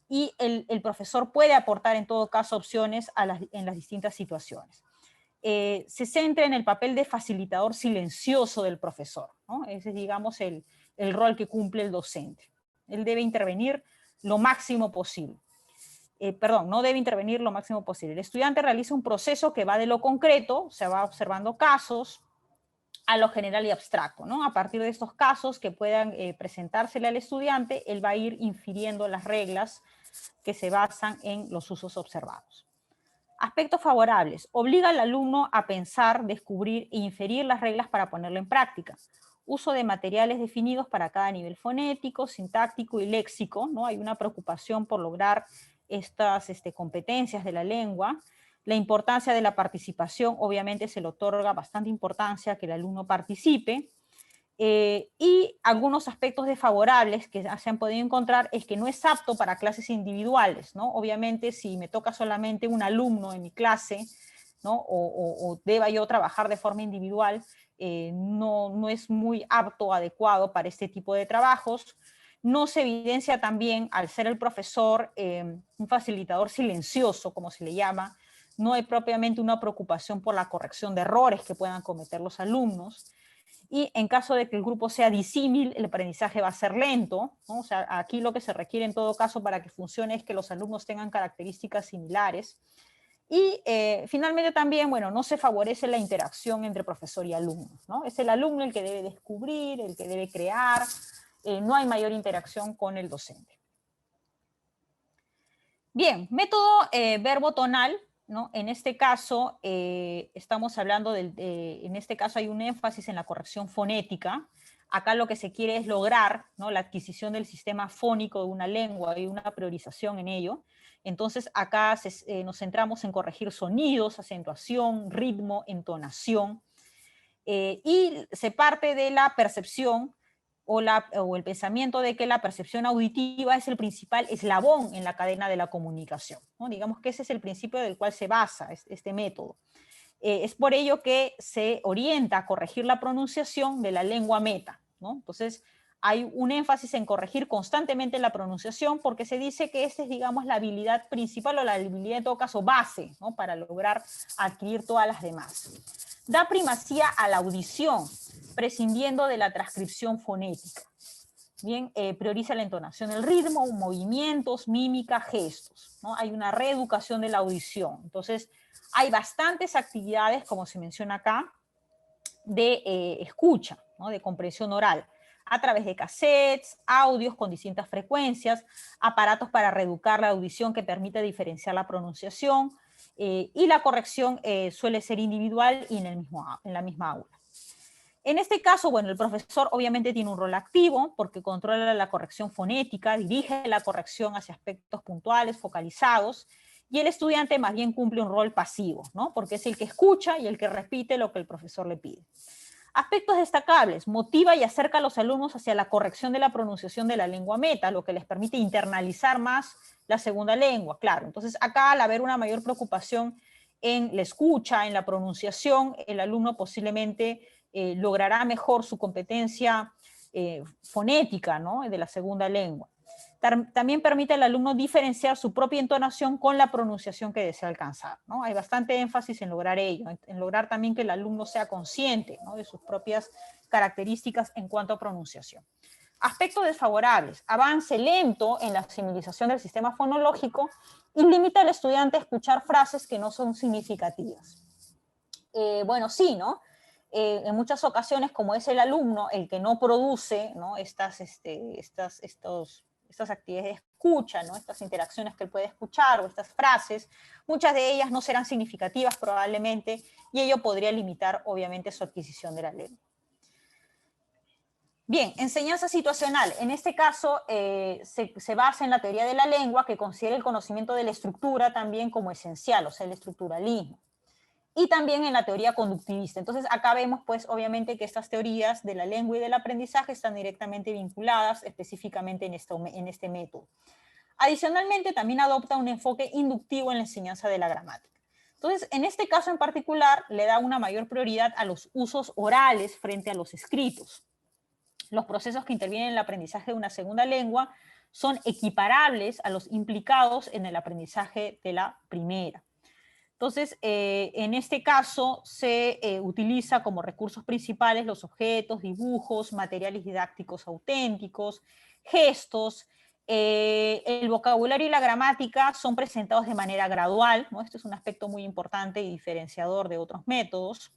y el profesor puede aportar en todo caso opciones en las distintas situaciones. Se centra en el papel de facilitador silencioso del profesor, ¿no? Ese es, digamos, el rol que cumple el docente. Él debe intervenir lo máximo posible. No debe intervenir lo máximo posible. El estudiante realiza un proceso que va de lo concreto, se va observando casos, a lo general y abstracto, ¿no? A partir de estos casos que puedan presentársele al estudiante, él va a ir infiriendo las reglas que se basan en los usos observados. Aspectos favorables. Obliga al alumno a pensar, descubrir e inferir las reglas para ponerlo en práctica. Uso de materiales definidos para cada nivel fonético, sintáctico y léxico, ¿no? Hay una preocupación por lograr estas competencias de la lengua. La importancia de la participación, obviamente se le otorga bastante importancia a que el alumno participe. Y algunos aspectos desfavorables que se han podido encontrar es que no es apto para clases individuales, ¿no? Obviamente si me toca solamente un alumno en mi clase, ¿no? o deba yo trabajar de forma individual, no es muy apto, adecuado para este tipo de trabajos. No se evidencia también, al ser el profesor un facilitador silencioso, como se le llama, no hay propiamente una preocupación por la corrección de errores que puedan cometer los alumnos. Y en caso de que el grupo sea disímil, el aprendizaje va a ser lento, ¿no? O sea, aquí lo que se requiere en todo caso para que funcione es que los alumnos tengan características similares. Y finalmente también, bueno, no se favorece la interacción entre profesor y alumno, ¿no? Es el alumno el que debe descubrir, el que debe crear, no hay mayor interacción con el docente. Bien, método verbo tonal, ¿no? En este caso, estamos hablando en este caso hay un énfasis en la corrección fonética. Acá lo que se quiere es lograr, ¿no? La adquisición del sistema fónico de una lengua y una priorización en ello. Entonces acá nos centramos en corregir sonidos, acentuación, ritmo, entonación, y se parte de la percepción o el pensamiento de que la percepción auditiva es el principal eslabón en la cadena de la comunicación, ¿no? Digamos que ese es el principio del cual se basa este método. Es por ello que se orienta a corregir la pronunciación de la lengua meta, ¿no? Entonces hay un énfasis en corregir constantemente la pronunciación porque se dice que esta es, digamos, la habilidad principal o la habilidad en todo caso base, ¿no? Para lograr adquirir todas las demás. Da primacía a la audición, prescindiendo de la transcripción fonética. Bien, prioriza la entonación, el ritmo, movimientos, mímica, gestos, ¿no? Hay una reeducación de la audición. Entonces, hay bastantes actividades, como se menciona acá, de escucha, ¿no? De comprensión oral, a través de cassettes, audios con distintas frecuencias, aparatos para reeducar la audición que permite diferenciar la pronunciación, y la corrección suele ser individual y en la misma aula. En este caso, bueno, el profesor obviamente tiene un rol activo porque controla la corrección fonética, dirige la corrección hacia aspectos puntuales, focalizados, y el estudiante más bien cumple un rol pasivo, ¿no? Porque es el que escucha y el que repite lo que el profesor le pide. Aspectos destacables: motiva y acerca a los alumnos hacia la corrección de la pronunciación de la lengua meta, lo que les permite internalizar más la segunda lengua, claro. Entonces acá, al haber una mayor preocupación en la escucha, en la pronunciación, el alumno posiblemente logrará mejor su competencia fonética, ¿no? De la segunda lengua. También permite al alumno diferenciar su propia entonación con la pronunciación que desea alcanzar, ¿no? Hay bastante énfasis en lograr ello, en lograr también que el alumno sea consciente, ¿no? De sus propias características en cuanto a pronunciación. Aspectos desfavorables: avance lento en la asimilización del sistema fonológico y limita al estudiante a escuchar frases que no son significativas. Bueno, sí, ¿no? en muchas ocasiones, como es el alumno el que no produce, ¿no?, estas actividades de escucha, ¿no?, estas interacciones que él puede escuchar o estas frases, muchas de ellas no serán significativas probablemente y ello podría limitar obviamente su adquisición de la lengua. Bien, enseñanza situacional. En este caso se basa en la teoría de la lengua, que considera el conocimiento de la estructura también como esencial, o sea, el estructuralismo. Y también en la teoría conductivista. Entonces acá vemos pues obviamente que estas teorías de la lengua y del aprendizaje están directamente vinculadas específicamente en este método. Adicionalmente también adopta un enfoque inductivo en la enseñanza de la gramática. Entonces en este caso en particular le da una mayor prioridad a los usos orales frente a los escritos. Los procesos que intervienen en el aprendizaje de una segunda lengua son equiparables a los implicados en el aprendizaje de la primera. Entonces, en este caso se utiliza como recursos principales los objetos, dibujos, materiales didácticos auténticos, gestos. El vocabulario y la gramática son presentados de manera gradual, ¿no? Este es un aspecto muy importante y diferenciador de otros métodos.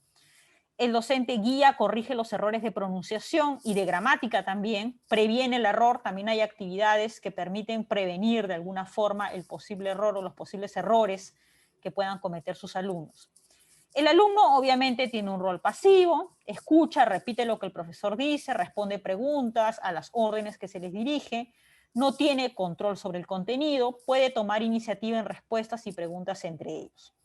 El docente guía, corrige los errores de pronunciación y de gramática también, previene el error. También hay actividades que permiten prevenir de alguna forma el posible error o los posibles errores que puedan cometer sus alumnos. El alumno obviamente tiene un rol pasivo, escucha, repite lo que el profesor dice, responde preguntas a las órdenes que se les dirige, no tiene control sobre el contenido, puede tomar iniciativa en respuestas y preguntas entre ellos.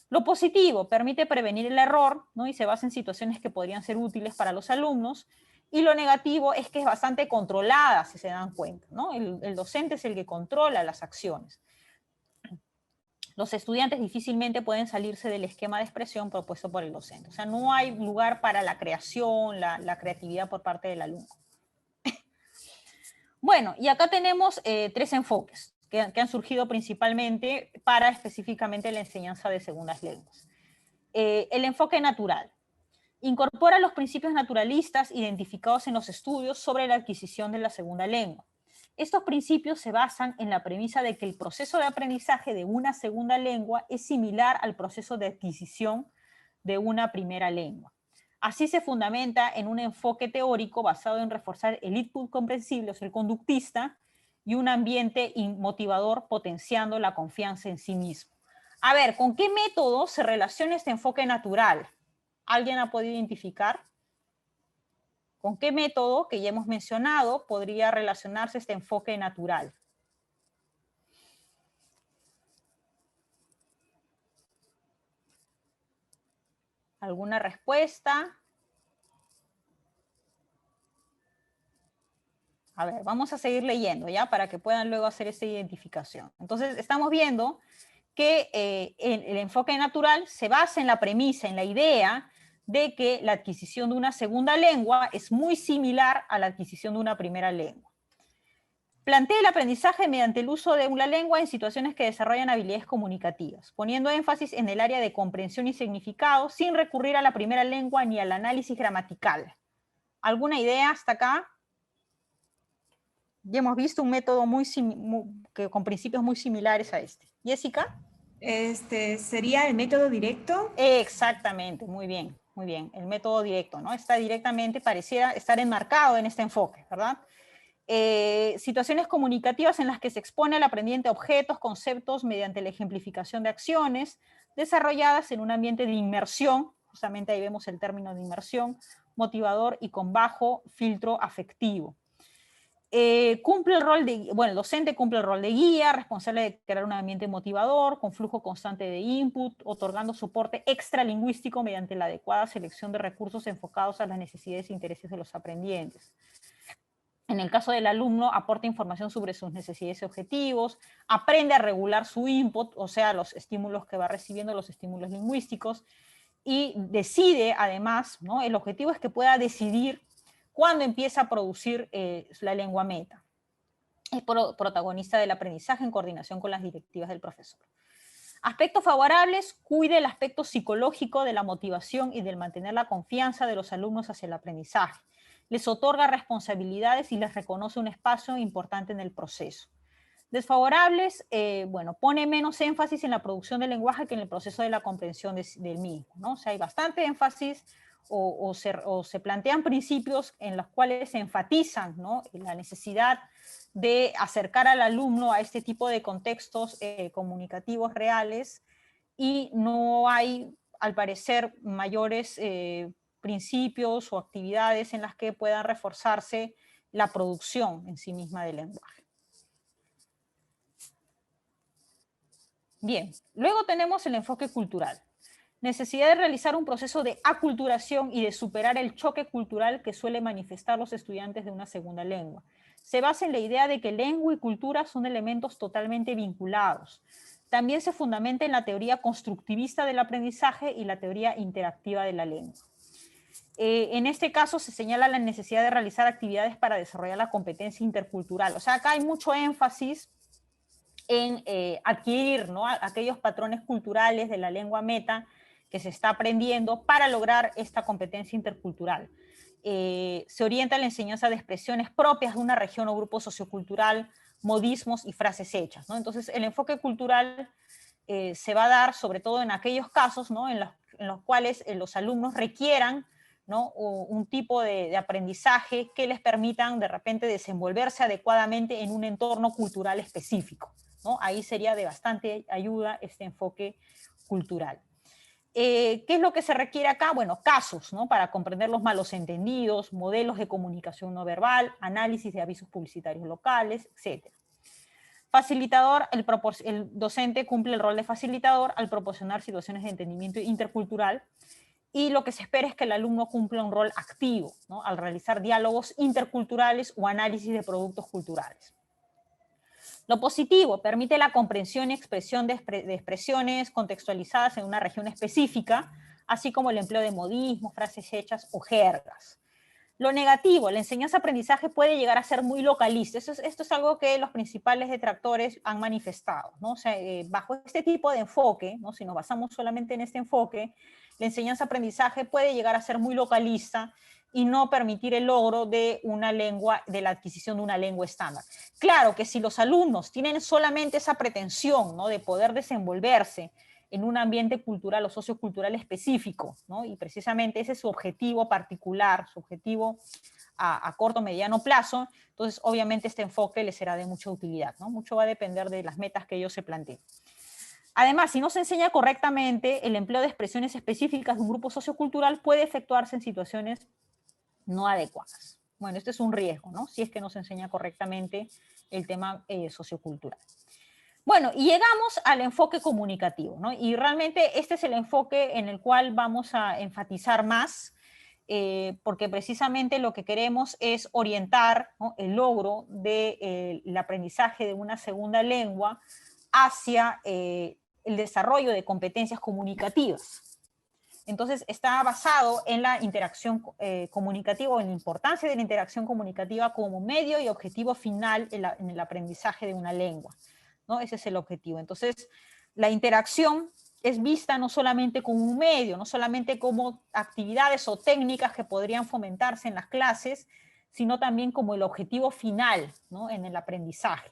Lo positivo permite prevenir el error, ¿no?, y se basa en situaciones que podrían ser útiles para los alumnos, y lo negativo es que es bastante controlada, si se dan cuenta, ¿no? El docente es el que controla las acciones. Los estudiantes difícilmente pueden salirse del esquema de expresión propuesto por el docente. O sea, no hay lugar para la creación, la creatividad por parte del alumno. Bueno, y acá tenemos tres enfoques que han surgido principalmente para específicamente la enseñanza de segundas lenguas. El enfoque natural. Incorpora los principios naturalistas identificados en los estudios sobre la adquisición de la segunda lengua. Estos principios se basan en la premisa de que el proceso de aprendizaje de una segunda lengua es similar al proceso de adquisición de una primera lengua. Así se fundamenta en un enfoque teórico basado en reforzar el input comprensible, o sea, el conductista, y un ambiente motivador potenciando la confianza en sí mismo. A ver, ¿con qué método se relaciona este enfoque natural? ¿Alguien ha podido identificar? ¿Con qué método, que ya hemos mencionado, podría relacionarse este enfoque natural? ¿Alguna respuesta? A ver, vamos a seguir leyendo, ¿ya? Para que puedan luego hacer esta identificación. Entonces, estamos viendo que el enfoque natural se basa en la premisa, en la idea de que la adquisición de una segunda lengua es muy similar a la adquisición de una primera lengua. Plantea el aprendizaje mediante el uso de una lengua en situaciones que desarrollan habilidades comunicativas, poniendo énfasis en el área de comprensión y significado, sin recurrir a la primera lengua ni al análisis gramatical. ¿Alguna idea hasta acá? Ya hemos visto un método con principios muy similares a este. ¿Jessica? ¿Sería el método directo? Exactamente, muy bien, el método directo, ¿no? Está directamente, pareciera estar enmarcado en este enfoque, ¿verdad? Situaciones comunicativas en las que se expone al aprendiente a objetos, conceptos, mediante la ejemplificación de acciones, desarrolladas en un ambiente de inmersión, justamente ahí vemos el término de inmersión, motivador y con bajo filtro afectivo. El docente cumple el rol de guía, responsable de crear un ambiente motivador, con flujo constante de input, otorgando soporte extralingüístico mediante la adecuada selección de recursos enfocados a las necesidades e intereses de los aprendientes. En el caso del alumno, aporta información sobre sus necesidades y objetivos, aprende a regular su input, o sea, los estímulos que va recibiendo, los estímulos lingüísticos, y decide además, ¿no? El objetivo es que pueda decidir cuándo empieza a producir la lengua meta. Es protagonista del aprendizaje en coordinación con las directivas del profesor. Aspectos favorables: cuida el aspecto psicológico de la motivación y del mantener la confianza de los alumnos hacia el aprendizaje. Les otorga responsabilidades y les reconoce un espacio importante en el proceso. Desfavorables, pone menos énfasis en la producción del lenguaje que en el proceso de la comprensión del mismo, ¿no? O sea, hay bastante énfasis o se plantean principios en los cuales se enfatizan, ¿no?, la necesidad de acercar al alumno a este tipo de contextos comunicativos reales, y no hay, al parecer, mayores principios o actividades en las que pueda reforzarse la producción en sí misma del lenguaje. Bien, luego tenemos el enfoque cultural. Necesidad de realizar un proceso de aculturación y de superar el choque cultural que suele manifestar los estudiantes de una segunda lengua. Se basa en la idea de que lengua y cultura son elementos totalmente vinculados. También se fundamenta en la teoría constructivista del aprendizaje y la teoría interactiva de la lengua. En este caso se señala la necesidad de realizar actividades para desarrollar la competencia intercultural. O sea, acá hay mucho énfasis en adquirir, ¿no?, aquellos patrones culturales de la lengua meta que se está aprendiendo para lograr esta competencia intercultural. Se orienta la enseñanza de expresiones propias de una región o grupo sociocultural, modismos y frases hechas, ¿no? Entonces, el enfoque cultural se va a dar sobre todo en aquellos casos, ¿no?, en los cuales los alumnos requieran, ¿no?, un tipo de aprendizaje que les permitan de repente desenvolverse adecuadamente en un entorno cultural específico, ¿no? Ahí sería de bastante ayuda este enfoque cultural. ¿Qué es lo que se requiere acá? Bueno, casos, ¿no?, para comprender los malos entendidos, modelos de comunicación no verbal, análisis de avisos publicitarios locales, etc. Facilitador, el docente cumple el rol de facilitador al proporcionar situaciones de entendimiento intercultural, y lo que se espera es que el alumno cumpla un rol activo, ¿no?, al realizar diálogos interculturales o análisis de productos culturales. Lo positivo, permite la comprensión y expresión de expresiones contextualizadas en una región específica, así como el empleo de modismos, frases hechas o jergas. Lo negativo, la enseñanza-aprendizaje puede llegar a ser muy localista. Esto es algo que los principales detractores han manifestado, ¿no? O sea, bajo este tipo de enfoque, ¿no?, si nos basamos solamente en este enfoque, la enseñanza-aprendizaje puede llegar a ser muy localista y no permitir el logro de una lengua, de la adquisición de una lengua estándar. Claro que si los alumnos tienen solamente esa pretensión, ¿no?, de poder desenvolverse en un ambiente cultural o sociocultural específico, ¿no?, y precisamente ese es su objetivo particular, su objetivo a corto o mediano plazo, entonces obviamente este enfoque les será de mucha utilidad, ¿no? Mucho va a depender de las metas que ellos se planteen. Además, si no se enseña correctamente, el empleo de expresiones específicas de un grupo sociocultural puede efectuarse en situaciones no adecuadas. Bueno, este es un riesgo, ¿no?, si es que no se enseña correctamente el tema sociocultural. Bueno, y llegamos al enfoque comunicativo, ¿no? Y realmente este es el enfoque en el cual vamos a enfatizar más, porque precisamente lo que queremos es orientar, ¿no?, el logro del aprendizaje de una segunda lengua hacia el desarrollo de competencias comunicativas. Entonces está basado en la interacción comunicativa, en la importancia de la interacción comunicativa como medio y objetivo final en el aprendizaje de una lengua, ¿no? Ese es el objetivo. Entonces, la interacción es vista no solamente como un medio, no solamente como actividades o técnicas que podrían fomentarse en las clases, sino también como el objetivo final, ¿no?, en el aprendizaje.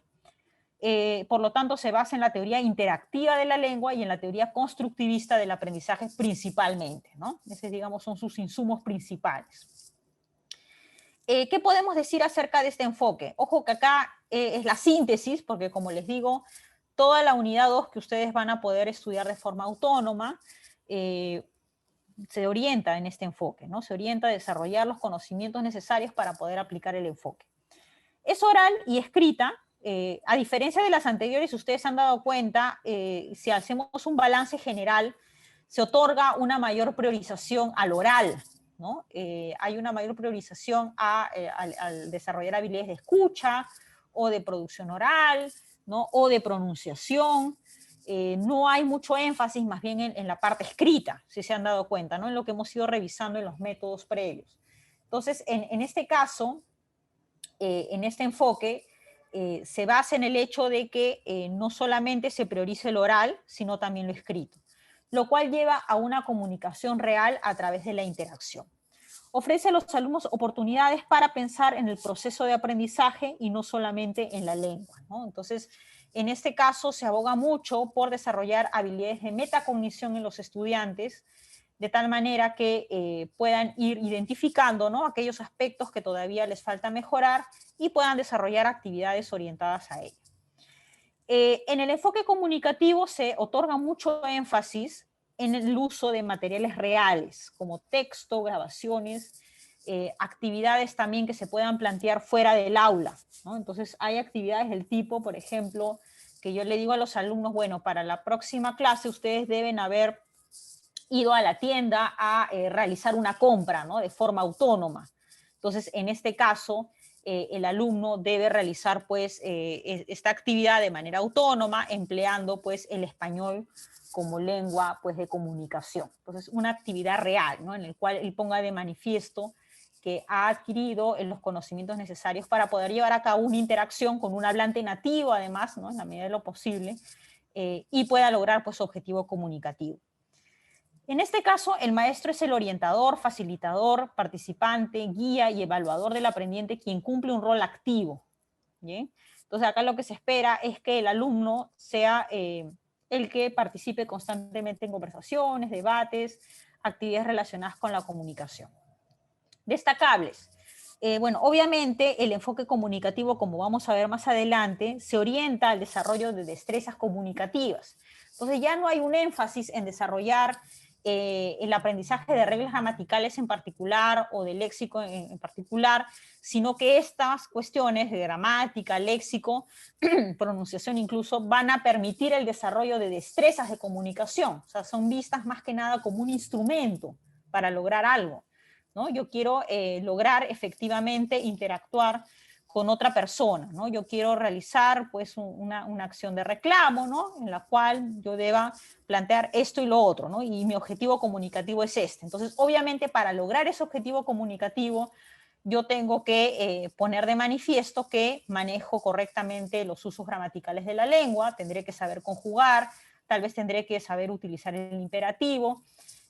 Por lo tanto, se basa en la teoría interactiva de la lengua y en la teoría constructivista del aprendizaje principalmente, ¿no? Esos, digamos, son sus insumos principales. ¿Qué podemos decir acerca de este enfoque? Ojo que acá es la síntesis, porque como les digo, toda la unidad 2 que ustedes van a poder estudiar de forma autónoma se orienta en este enfoque, ¿no? Se orienta a desarrollar los conocimientos necesarios para poder aplicar el enfoque. Es oral y escrita. A diferencia de las anteriores, ustedes se han dado cuenta, si hacemos un balance general, se otorga una mayor priorización al oral, ¿no? Hay una mayor priorización al desarrollar habilidades de escucha o de producción oral, ¿no?, o de pronunciación. No hay mucho énfasis más bien en la parte escrita, si se han dado cuenta, ¿no?, en lo que hemos ido revisando en los métodos previos. Entonces, en este caso, en este enfoque, se basa en el hecho de que no solamente se priorice el oral, sino también lo escrito, lo cual lleva a una comunicación real a través de la interacción. Ofrece a los alumnos oportunidades para pensar en el proceso de aprendizaje y no solamente en la lengua, ¿no? Entonces, en este caso se aboga mucho por desarrollar habilidades de metacognición en los estudiantes, de tal manera que puedan ir identificando, ¿no?, aquellos aspectos que todavía les falta mejorar y puedan desarrollar actividades orientadas a ello. En el enfoque comunicativo se otorga mucho énfasis en el uso de materiales reales, como texto, grabaciones, actividades también que se puedan plantear fuera del aula, ¿no? Entonces hay actividades del tipo, por ejemplo, que yo le digo a los alumnos, bueno, para la próxima clase ustedes deben haber ido a la tienda a realizar una compra, ¿no?, de forma autónoma. Entonces, en este caso, el alumno debe realizar pues esta actividad de manera autónoma, empleando pues el español como lengua pues de comunicación. Entonces, una actividad real, ¿no?, en el cual él ponga de manifiesto que ha adquirido los conocimientos necesarios para poder llevar a cabo una interacción con un hablante nativo, además, ¿no?, en la medida de lo posible, y pueda lograr pues su objetivo comunicativo. En este caso, el maestro es el orientador, facilitador, participante, guía y evaluador del aprendiente, quien cumple un rol activo. ¿Bien? Entonces, acá lo que se espera es que el alumno sea el que participe constantemente en conversaciones, debates, actividades relacionadas con la comunicación. Destacables. Bueno, obviamente el enfoque comunicativo, como vamos a ver más adelante, se orienta al desarrollo de destrezas comunicativas. Entonces ya no hay un énfasis en desarrollar el aprendizaje de reglas gramaticales en particular o de léxico en particular, sino que estas cuestiones de gramática, léxico, pronunciación incluso, van a permitir el desarrollo de destrezas de comunicación. O sea, son vistas más que nada como un instrumento para lograr algo, ¿no? Yo quiero lograr efectivamente interactuar con otra persona, ¿no? Yo quiero realizar pues una acción de reclamo, ¿no?, en la cual yo deba plantear esto y lo otro, ¿no?, y mi objetivo comunicativo es este. Entonces, obviamente, para lograr ese objetivo comunicativo, yo tengo que poner de manifiesto que manejo correctamente los usos gramaticales de la lengua, tendré que saber conjugar, tal vez tendré que saber utilizar el imperativo.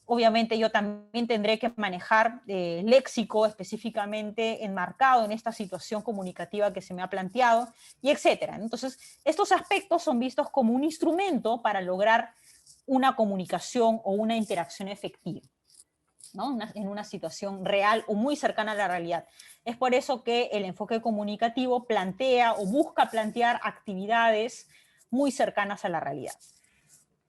Obviamente yo también tendré que manejar léxico específicamente enmarcado en esta situación comunicativa que se me ha planteado, y etcétera. Entonces, estos aspectos son vistos como un instrumento para lograr una comunicación o una interacción efectiva, ¿no?, en una situación real o muy cercana a la realidad. Es por eso que el enfoque comunicativo plantea o busca plantear actividades muy cercanas a la realidad.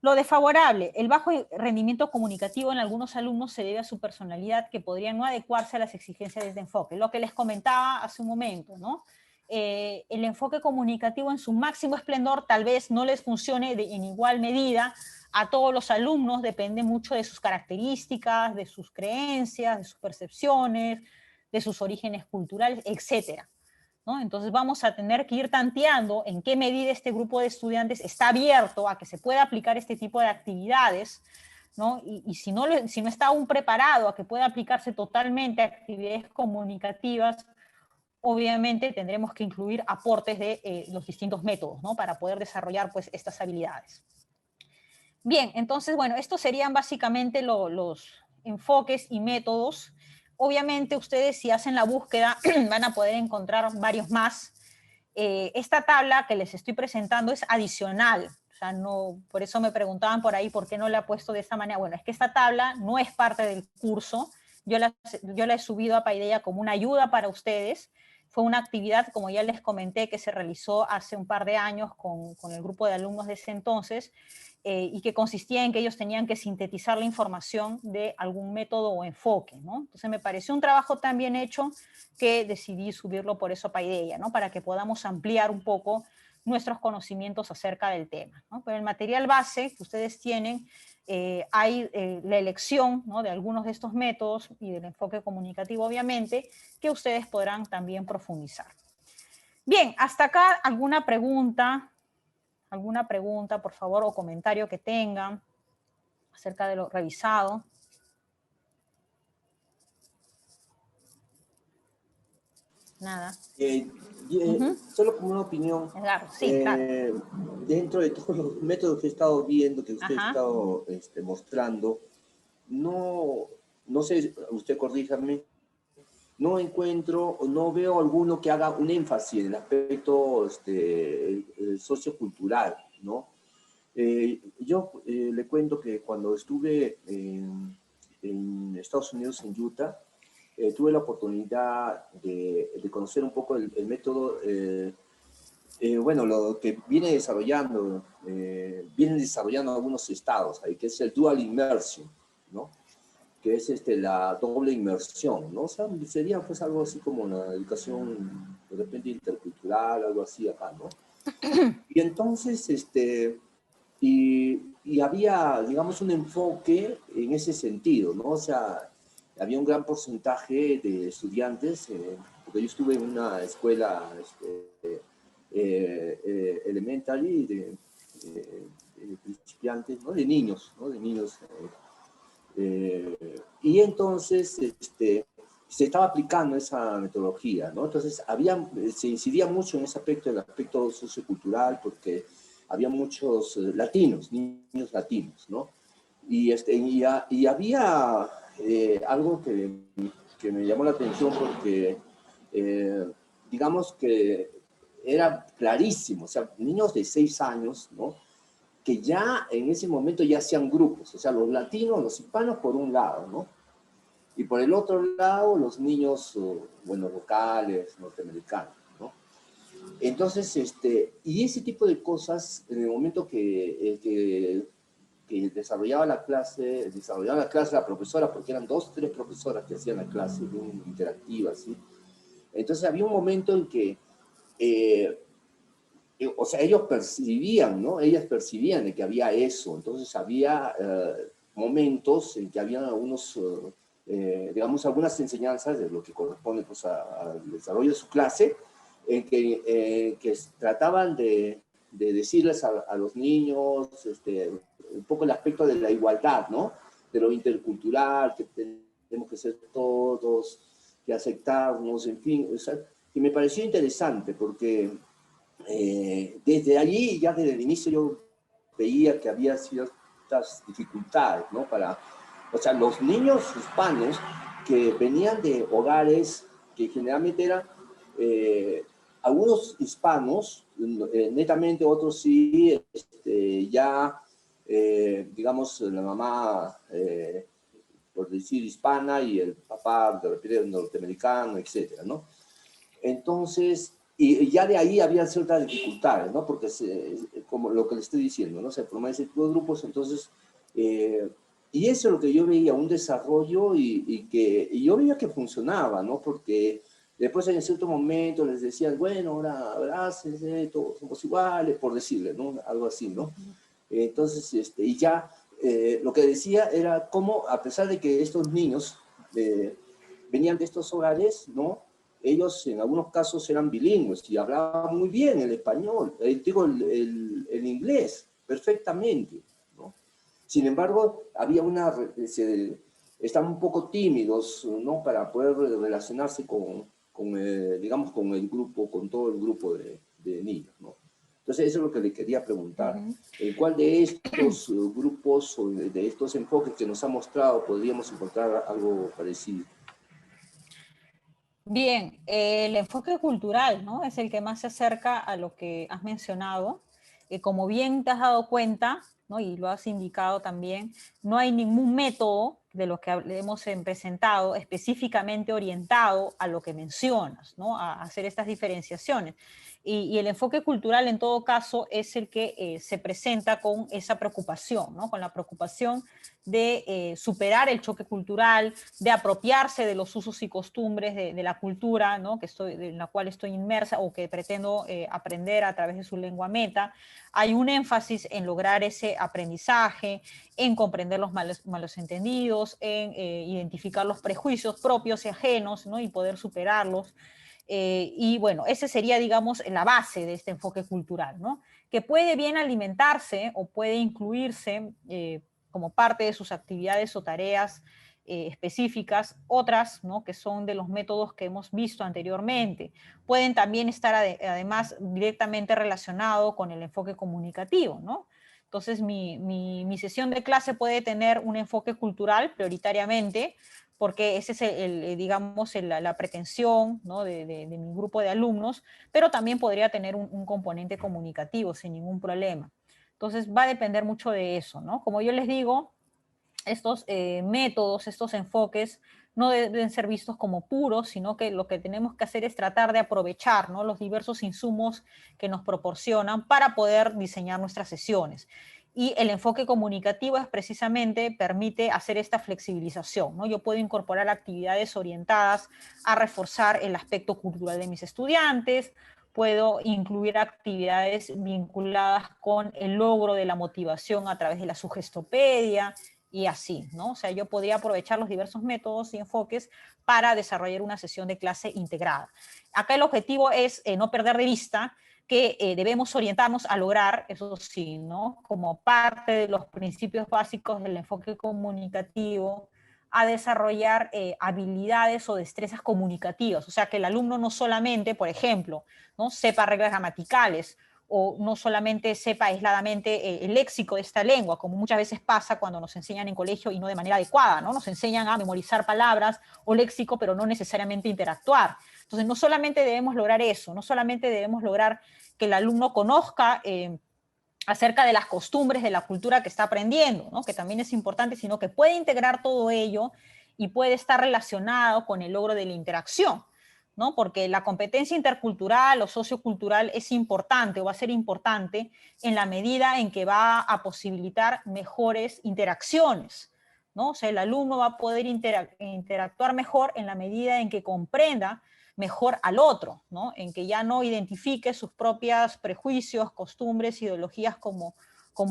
Lo desfavorable, el bajo rendimiento comunicativo en algunos alumnos se debe a su personalidad, que podría no adecuarse a las exigencias de este enfoque. Lo que les comentaba hace un momento, ¿no? El enfoque comunicativo en su máximo esplendor tal vez no les funcione en igual medida a todos los alumnos, depende mucho de sus características, de sus creencias, de sus percepciones, de sus orígenes culturales, etcétera, ¿no? Entonces vamos a tener que ir tanteando en qué medida este grupo de estudiantes está abierto a que se pueda aplicar este tipo de actividades, ¿no? Y si no está aún preparado a que pueda aplicarse totalmente a actividades comunicativas, obviamente tendremos que incluir aportes de los distintos métodos, ¿no?, para poder desarrollar pues estas habilidades. Bien, entonces, bueno, estos serían básicamente los enfoques y métodos. Obviamente ustedes, si hacen la búsqueda, van a poder encontrar varios más. Esta tabla que les estoy presentando es adicional, o sea, no, por eso me preguntaban por ahí por qué no la he puesto de esta manera. Bueno, es que esta tabla no es parte del curso, yo la he subido a Paideia como una ayuda para ustedes. Fue una actividad, como ya les comenté, que se realizó hace un par de años con el grupo de alumnos de ese entonces, y que consistía en que ellos tenían que sintetizar la información de algún método o enfoque, ¿no? Entonces me pareció un trabajo tan bien hecho que decidí subirlo por eso a Paideia, ¿no?, para que podamos ampliar un poco nuestros conocimientos acerca del tema, ¿no? Pero el material base que ustedes tienen, hay la elección, ¿no?, de algunos de estos métodos y del enfoque comunicativo, obviamente, que ustedes podrán también profundizar. Bien, hasta acá alguna pregunta, por favor, o comentario que tengan acerca de lo revisado. Nada. Solo como una opinión, Claro, sí, claro. dentro de todos los métodos que he estado viendo, que usted ha estado mostrando, no sé, usted corríjame, no encuentro, no veo alguno que haga un énfasis en el aspecto sociocultural, ¿no? Yo le cuento que cuando estuve en Estados Unidos, en Utah, tuve la oportunidad de conocer un poco el método, bueno, lo que vienen desarrollando algunos estados ahí, que es el dual immersion, ¿no? Que es la doble inmersión, ¿no? O sea, sería pues algo así como una educación de repente intercultural, algo así acá, ¿no? Y entonces, y había, digamos, un enfoque en ese sentido, ¿no? O sea, había un gran porcentaje de estudiantes, porque yo estuve en una escuela elementary de principiantes, ¿no? De niños, ¿no? De niños. Y entonces se estaba aplicando esa metodología, ¿no? Entonces se incidía mucho en ese aspecto, el aspecto sociocultural, porque había muchos latinos, niños latinos, ¿no? Y había algo que me llamó la atención porque, digamos que era clarísimo, o sea, niños de 6 años, ¿no? Que ya en ese momento ya hacían grupos, o sea, los latinos, los hispanos por un lado, ¿no? Y por el otro lado, los niños, bueno, locales, norteamericanos, ¿no? Entonces, y ese tipo de cosas, en el momento que desarrollaba la clase la profesora, porque eran 2 o 3 profesoras que hacían la clase, bien interactiva, ¿sí? Entonces había un momento en que, o sea, ellos percibían, ¿no? Ellas percibían de que había eso, entonces había momentos en que había algunos, digamos, algunas enseñanzas de lo que corresponde pues, al desarrollo de su clase, en que trataban de decirles a los niños un poco el aspecto de la igualdad, ¿no? De lo intercultural, que tenemos que ser todos, que aceptarnos, en fin, o sea, y me pareció interesante porque desde allí, ya desde el inicio yo veía que había ciertas dificultades, ¿no? O sea, los niños hispanos que venían de hogares que generalmente eran algunos hispanos, netamente otros sí, ya, digamos, la mamá, por decir hispana, y el papá de repente norteamericano, etcétera, ¿no? Entonces, y ya de ahí había ciertas dificultades, ¿no? Porque, como lo que le estoy diciendo, ¿no? Se forman ese tipo de grupos, entonces, y eso es lo que yo veía, un desarrollo y yo veía que funcionaba, ¿no? Porque después en cierto momento les decían, bueno, ahora abrácense, todos somos iguales, por decirle, ¿no? Algo así, ¿no? Entonces, y ya lo que decía era cómo, a pesar de que estos niños venían de estos hogares, ¿no? Ellos en algunos casos eran bilingües y hablaban muy bien el español, digo, el inglés, perfectamente, ¿no? Sin embargo, estaban un poco tímidos, ¿no? Para poder relacionarse digamos, con el grupo, con todo el grupo de niños, ¿no? Entonces, eso es lo que le quería preguntar. ¿En cuál de estos grupos o de estos enfoques que nos ha mostrado podríamos encontrar algo parecido? Bien, el enfoque cultural, ¿no? Es el que más se acerca a lo que has mencionado. Como bien te has dado cuenta, ¿no? Y lo has indicado también, no hay ningún método de los que hemos presentado específicamente orientado a lo que mencionas, ¿no? A hacer estas diferenciaciones. Y el enfoque cultural, en todo caso, es el que se presenta con esa preocupación, ¿no? Con la preocupación de superar el choque cultural, de apropiarse de los usos y costumbres de la cultura, ¿no? En la cual estoy inmersa o que pretendo aprender a través de su lengua meta. Hay un énfasis en lograr ese aprendizaje, en comprender los malos entendidos, en identificar los prejuicios propios y ajenos, ¿no? Y poder superarlos. Y bueno, ese sería, digamos, la base de este enfoque cultural, ¿no? Que puede bien alimentarse o puede incluirse como parte de sus actividades o tareas específicas, otras, ¿no? Que son de los métodos que hemos visto anteriormente. Pueden también estar además directamente relacionados con el enfoque comunicativo, ¿no? Entonces mi sesión de clase puede tener un enfoque cultural prioritariamente, porque ese es digamos, la pretensión, ¿no? de mi grupo de alumnos, pero también podría tener un componente comunicativo sin ningún problema. Entonces va a depender mucho de eso, ¿no? Como yo les digo, estos métodos, estos enfoques, no deben ser vistos como puros, sino que lo que tenemos que hacer es tratar de aprovechar, ¿no?, los diversos insumos que nos proporcionan para poder diseñar nuestras sesiones. Y el enfoque comunicativo es precisamente, permite hacer esta flexibilización, ¿no? Yo puedo incorporar actividades orientadas a reforzar el aspecto cultural de mis estudiantes, puedo incluir actividades vinculadas con el logro de la motivación a través de la sugestopedia, y así, ¿no? O sea, yo podría aprovechar los diversos métodos y enfoques para desarrollar una sesión de clase integrada. Acá el objetivo es no perder de vista que debemos orientarnos a lograr, eso sí, ¿no?, como parte de los principios básicos del enfoque comunicativo, a desarrollar habilidades o destrezas comunicativas. O sea, que el alumno no solamente, por ejemplo, ¿no?, sepa reglas gramaticales, o no solamente sepa aisladamente el léxico de esta lengua, como muchas veces pasa cuando nos enseñan en colegio y no de manera adecuada, ¿no? Nos enseñan a memorizar palabras o léxico, pero no necesariamente interactuar. Entonces, no solamente debemos lograr eso, no solamente debemos lograr que el alumno conozca acerca de las costumbres de la cultura que está aprendiendo, ¿no?, que también es importante, sino que puede integrar todo ello y puede estar relacionado con el logro de la interacción, ¿no? Porque la competencia intercultural o sociocultural es importante o va a ser importante en la medida en que va a posibilitar mejores interacciones, ¿no? O sea, el alumno va a poder interactuar mejor en la medida en que comprenda mejor al otro, ¿no?, en que ya no identifique sus propios prejuicios, costumbres, ideologías como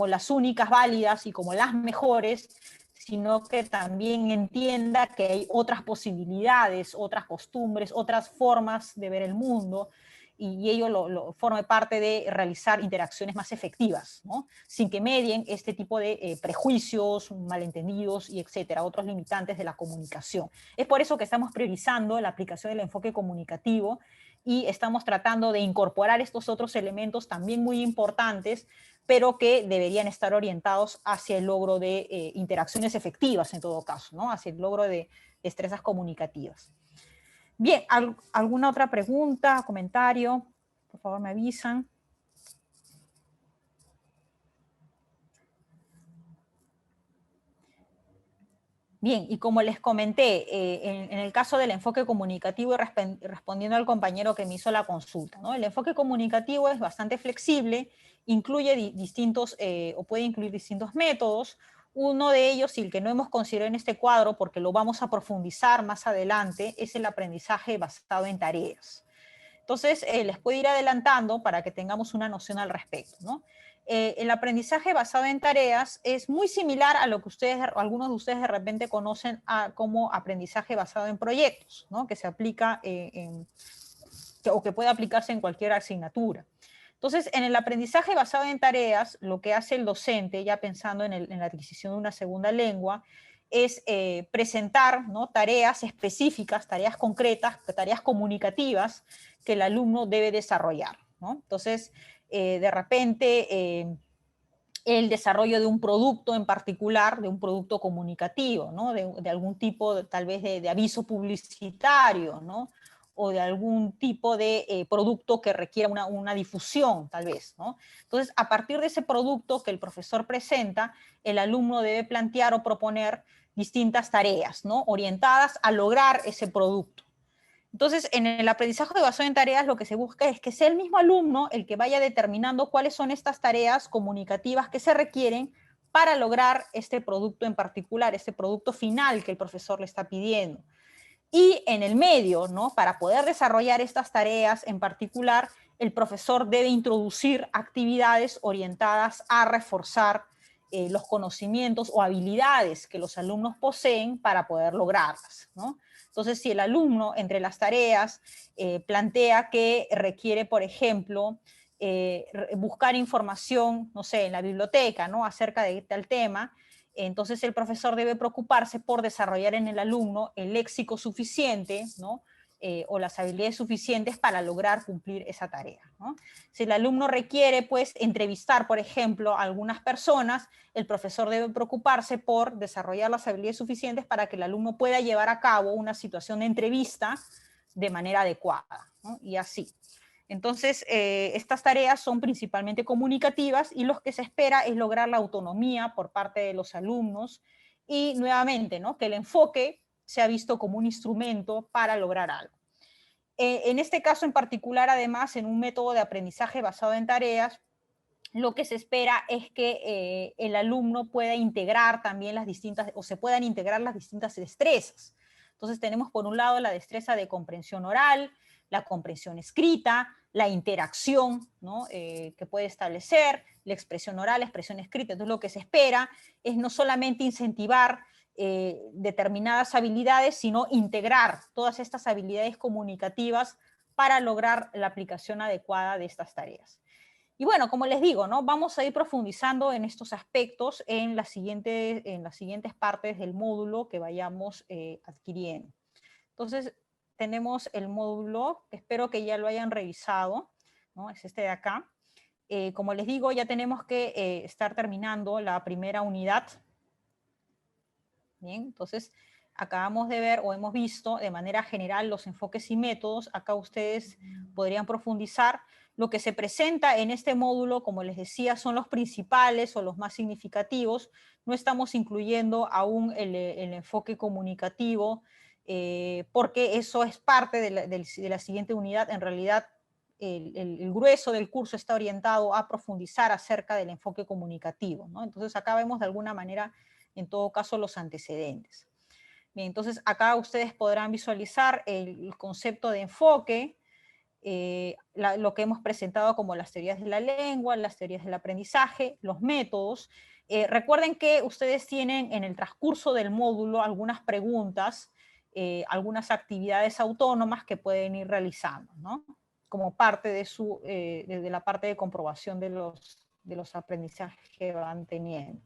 las únicas válidas y como las mejores, sino que también entienda que hay otras posibilidades, otras costumbres, otras formas de ver el mundo, y ello forme parte de realizar interacciones más efectivas, ¿no?, sin que medien este tipo de prejuicios, malentendidos y etcétera, otros limitantes de la comunicación. Es por eso que estamos priorizando la aplicación del enfoque comunicativo y estamos tratando de incorporar estos otros elementos también muy importantes, pero que deberían estar orientados hacia el logro de interacciones efectivas en todo caso, ¿no?, hacia el logro de destrezas comunicativas. Bien, ¿alguna otra pregunta, comentario? Por favor, me avisan. Bien, y como les comenté, en el caso del enfoque comunicativo, y respondiendo al compañero que me hizo la consulta, ¿no?, el enfoque comunicativo es bastante flexible, incluye distintos, o puede incluir distintos métodos. Uno de ellos, y el que no hemos considerado en este cuadro, porque lo vamos a profundizar más adelante, es el aprendizaje basado en tareas. Entonces, les puedo ir adelantando para que tengamos una noción al respecto, ¿no? El aprendizaje basado en tareas es muy similar a lo que algunos de ustedes de repente conocen como aprendizaje basado en proyectos, ¿no?, que se aplica o que puede aplicarse en cualquier asignatura. Entonces, en el aprendizaje basado en tareas, lo que hace el docente, ya pensando en la adquisición de una segunda lengua, es presentar, ¿no?, tareas específicas, tareas concretas, tareas comunicativas que el alumno debe desarrollar, ¿no? Entonces, de repente, el desarrollo de un producto en particular, de un producto comunicativo, ¿no?, de algún tipo, tal vez, de aviso publicitario, ¿no?, o de algún tipo de producto que requiera una difusión, tal vez, ¿no? Entonces, a partir de ese producto que el profesor presenta, el alumno debe plantear o proponer distintas tareas, ¿no?, orientadas a lograr ese producto. Entonces, en el aprendizaje basado en tareas, lo que se busca es que sea el mismo alumno el que vaya determinando cuáles son estas tareas comunicativas que se requieren para lograr este producto en particular, este producto final que el profesor le está pidiendo. Y en el medio, ¿no?, para poder desarrollar estas tareas en particular, el profesor debe introducir actividades orientadas a reforzar los conocimientos o habilidades que los alumnos poseen para poder lograrlas, ¿no? Entonces, si el alumno entre las tareas plantea que requiere, por ejemplo, buscar información, no sé, en la biblioteca, ¿no?, acerca de tal tema, entonces el profesor debe preocuparse por desarrollar en el alumno el léxico suficiente, ¿no?, o las habilidades suficientes para lograr cumplir esa tarea, ¿no? Si el alumno requiere, pues, entrevistar, por ejemplo, a algunas personas, el profesor debe preocuparse por desarrollar las habilidades suficientes para que el alumno pueda llevar a cabo una situación de entrevista de manera adecuada, ¿no?, y así. Entonces, estas tareas son principalmente comunicativas y lo que se espera es lograr la autonomía por parte de los alumnos y nuevamente, ¿no? Que el enfoque sea visto como un instrumento para lograr algo. En este caso en particular, además, en un método de aprendizaje basado en tareas, lo que se espera es que el alumno pueda integrar también las distintas, o se puedan integrar las distintas destrezas. Entonces tenemos por un lado la destreza de comprensión oral, la comprensión escrita, la interacción, ¿no? Que puede establecer, la expresión oral, la expresión escrita. Entonces lo que se espera es no solamente incentivar determinadas habilidades, sino integrar todas estas habilidades comunicativas para lograr la aplicación adecuada de estas tareas. Y bueno, como les digo, ¿no? Vamos a ir profundizando en estos aspectos en las siguientes partes del módulo que vayamos adquiriendo. Entonces, tenemos el módulo, que espero que ya lo hayan revisado, ¿no? Es este de acá. Como les digo, ya tenemos que estar terminando la primera unidad. Bien, entonces acabamos de ver o hemos visto de manera general los enfoques y métodos. Acá ustedes podrían profundizar. Lo que se presenta en este módulo, como les decía, son los principales o los más significativos. No estamos incluyendo aún el enfoque comunicativo, porque eso es parte de la siguiente unidad. En realidad, el grueso del curso está orientado a profundizar acerca del enfoque comunicativo, ¿no? Entonces acá vemos de alguna manera, en todo caso, los antecedentes. Bien, entonces acá ustedes podrán visualizar el concepto de enfoque, lo que hemos presentado como las teorías de la lengua, las teorías del aprendizaje, los métodos. Recuerden que ustedes tienen en el transcurso del módulo algunas preguntas, algunas actividades autónomas que pueden ir realizando, ¿no? Como parte de la parte de comprobación de los aprendizajes que van teniendo.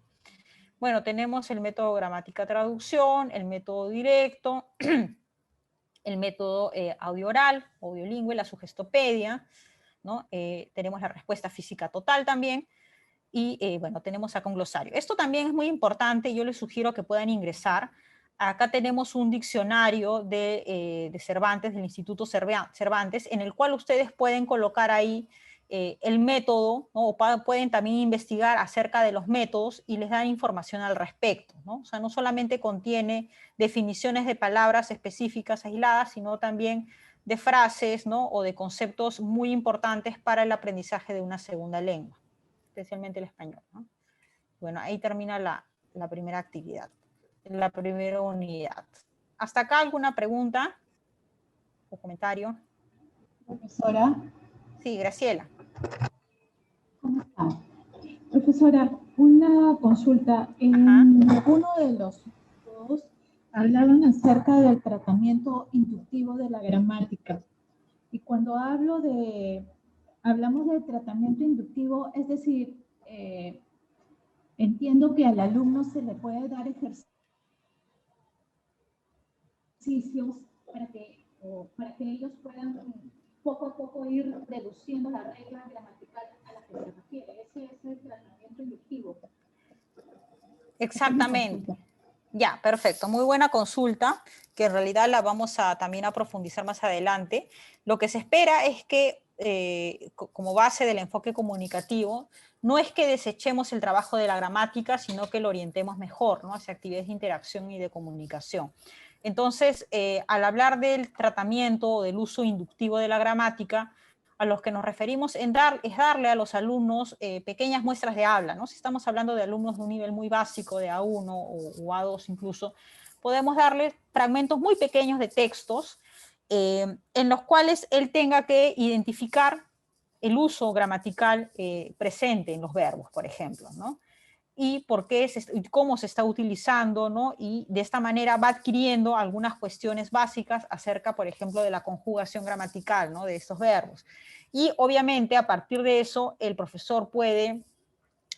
Bueno, tenemos el método gramática-traducción, el método directo, el método audio-oral, audiolingüe, la sugestopedia, ¿no? Tenemos la respuesta física total también, y bueno, tenemos acá un glosario. Esto también es muy importante, yo les sugiero que puedan ingresar. Acá tenemos un diccionario de Cervantes, del Instituto Cervantes, en el cual ustedes pueden colocar ahí el método, ¿no? O pueden también investigar acerca de los métodos y les dan información al respecto, ¿no? O sea, no solamente contiene definiciones de palabras específicas aisladas, sino también de frases, ¿no? O de conceptos muy importantes para el aprendizaje de una segunda lengua, especialmente el español, ¿no? Bueno, ahí termina la primera actividad, la primera unidad. ¿Hasta acá alguna pregunta o comentario? Profesora. Sí, Graciela. ¿Cómo está? Profesora, una consulta. En uno de los dos hablaban acerca del tratamiento inductivo de la gramática. Y cuando hablamos del tratamiento inductivo, es decir, entiendo que al alumno se le puede dar ejercicios para que ellos puedan poco a poco ir reduciendo las reglas gramaticales a las que se refiere. Ese es el tratamiento inductivo. Exactamente. Ya, perfecto. Muy buena consulta, que en realidad la vamos también a profundizar más adelante. Lo que se espera es que, como base del enfoque comunicativo, no es que desechemos el trabajo de la gramática, sino que lo orientemos mejor, ¿no? Hacia actividades de interacción y de comunicación. Entonces, al hablar del tratamiento o del uso inductivo de la gramática, a los que nos referimos es darle a los alumnos pequeñas muestras de habla, ¿no? Si estamos hablando de alumnos de un nivel muy básico, de A1 o A2 incluso, podemos darles fragmentos muy pequeños de textos en los cuales él tenga que identificar el uso gramatical presente en los verbos, por ejemplo, ¿no? Y cómo se está utilizando, ¿no? Y de esta manera va adquiriendo algunas cuestiones básicas acerca, por ejemplo, de la conjugación gramatical, ¿no? De estos verbos. Y obviamente a partir de eso el profesor puede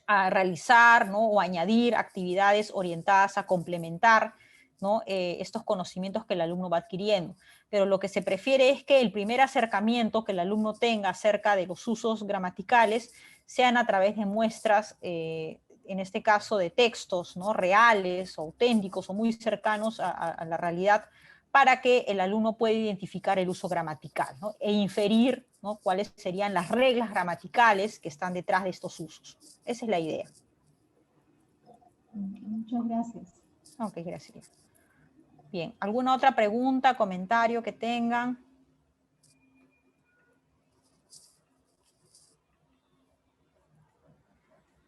realizar, ¿no? O añadir actividades orientadas a complementar, ¿no? Estos conocimientos que el alumno va adquiriendo. Pero lo que se prefiere es que el primer acercamiento que el alumno tenga acerca de los usos gramaticales sean a través de muestras en este caso de textos, ¿no? Reales, o auténticos o muy cercanos a la realidad, para que el alumno pueda identificar el uso gramatical, ¿no? E inferir, ¿no? Cuáles serían las reglas gramaticales que están detrás de estos usos. Esa es la idea. Muchas gracias. Ok, gracias. Bien, ¿alguna otra pregunta, comentario que tengan?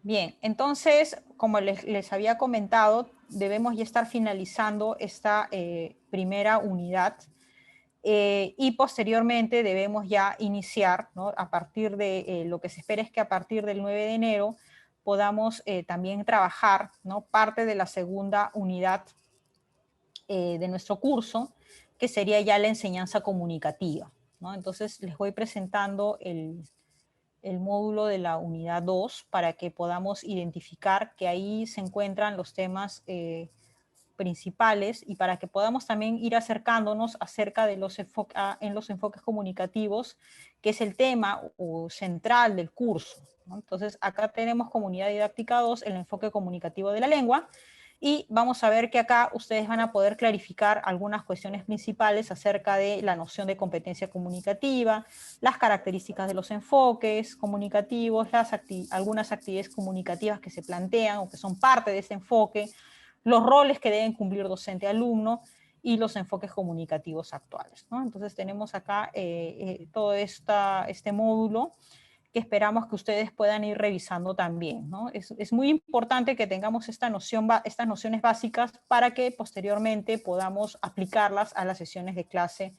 Bien, entonces, como les había comentado, debemos ya estar finalizando esta primera unidad y posteriormente debemos ya iniciar, ¿no? A partir de lo que se espera es que a partir del 9 de enero podamos también trabajar, ¿no? Parte de la segunda unidad de nuestro curso, que sería ya la enseñanza comunicativa, ¿no? Entonces les voy presentando el módulo de la unidad 2 para que podamos identificar que ahí se encuentran los temas principales y para que podamos también ir acercándonos acerca de los enfoques comunicativos, que es el tema central del curso, ¿no? Entonces acá tenemos comunidad didáctica 2, el enfoque comunicativo de la lengua, y vamos a ver que acá ustedes van a poder clarificar algunas cuestiones principales acerca de la noción de competencia comunicativa, las características de los enfoques comunicativos, algunas actividades comunicativas que se plantean o que son parte de ese enfoque, los roles que deben cumplir docente-alumno y los enfoques comunicativos actuales, ¿no? Entonces tenemos acá todo este módulo que esperamos que ustedes puedan ir revisando también, ¿no? Es muy importante que tengamos estas nociones básicas para que posteriormente podamos aplicarlas a las sesiones de clase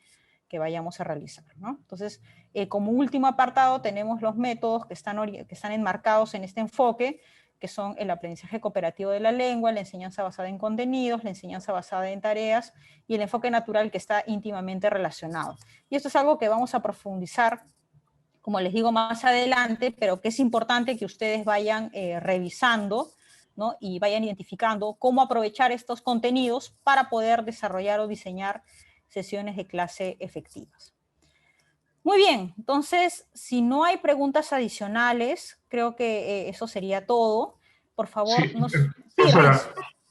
que vayamos a realizar, ¿no? Entonces, como último apartado tenemos los métodos que están enmarcados en este enfoque, que son el aprendizaje cooperativo de la lengua, la enseñanza basada en contenidos, la enseñanza basada en tareas y el enfoque natural, que está íntimamente relacionado. Y esto es algo que vamos a profundizar, como les digo, más adelante, pero que es importante que ustedes vayan revisando, ¿no? Y vayan identificando cómo aprovechar estos contenidos para poder desarrollar o diseñar sesiones de clase efectivas. Muy bien, entonces, si no hay preguntas adicionales, creo que eso sería todo. Por favor, Sí, sí, profesora. Renzo.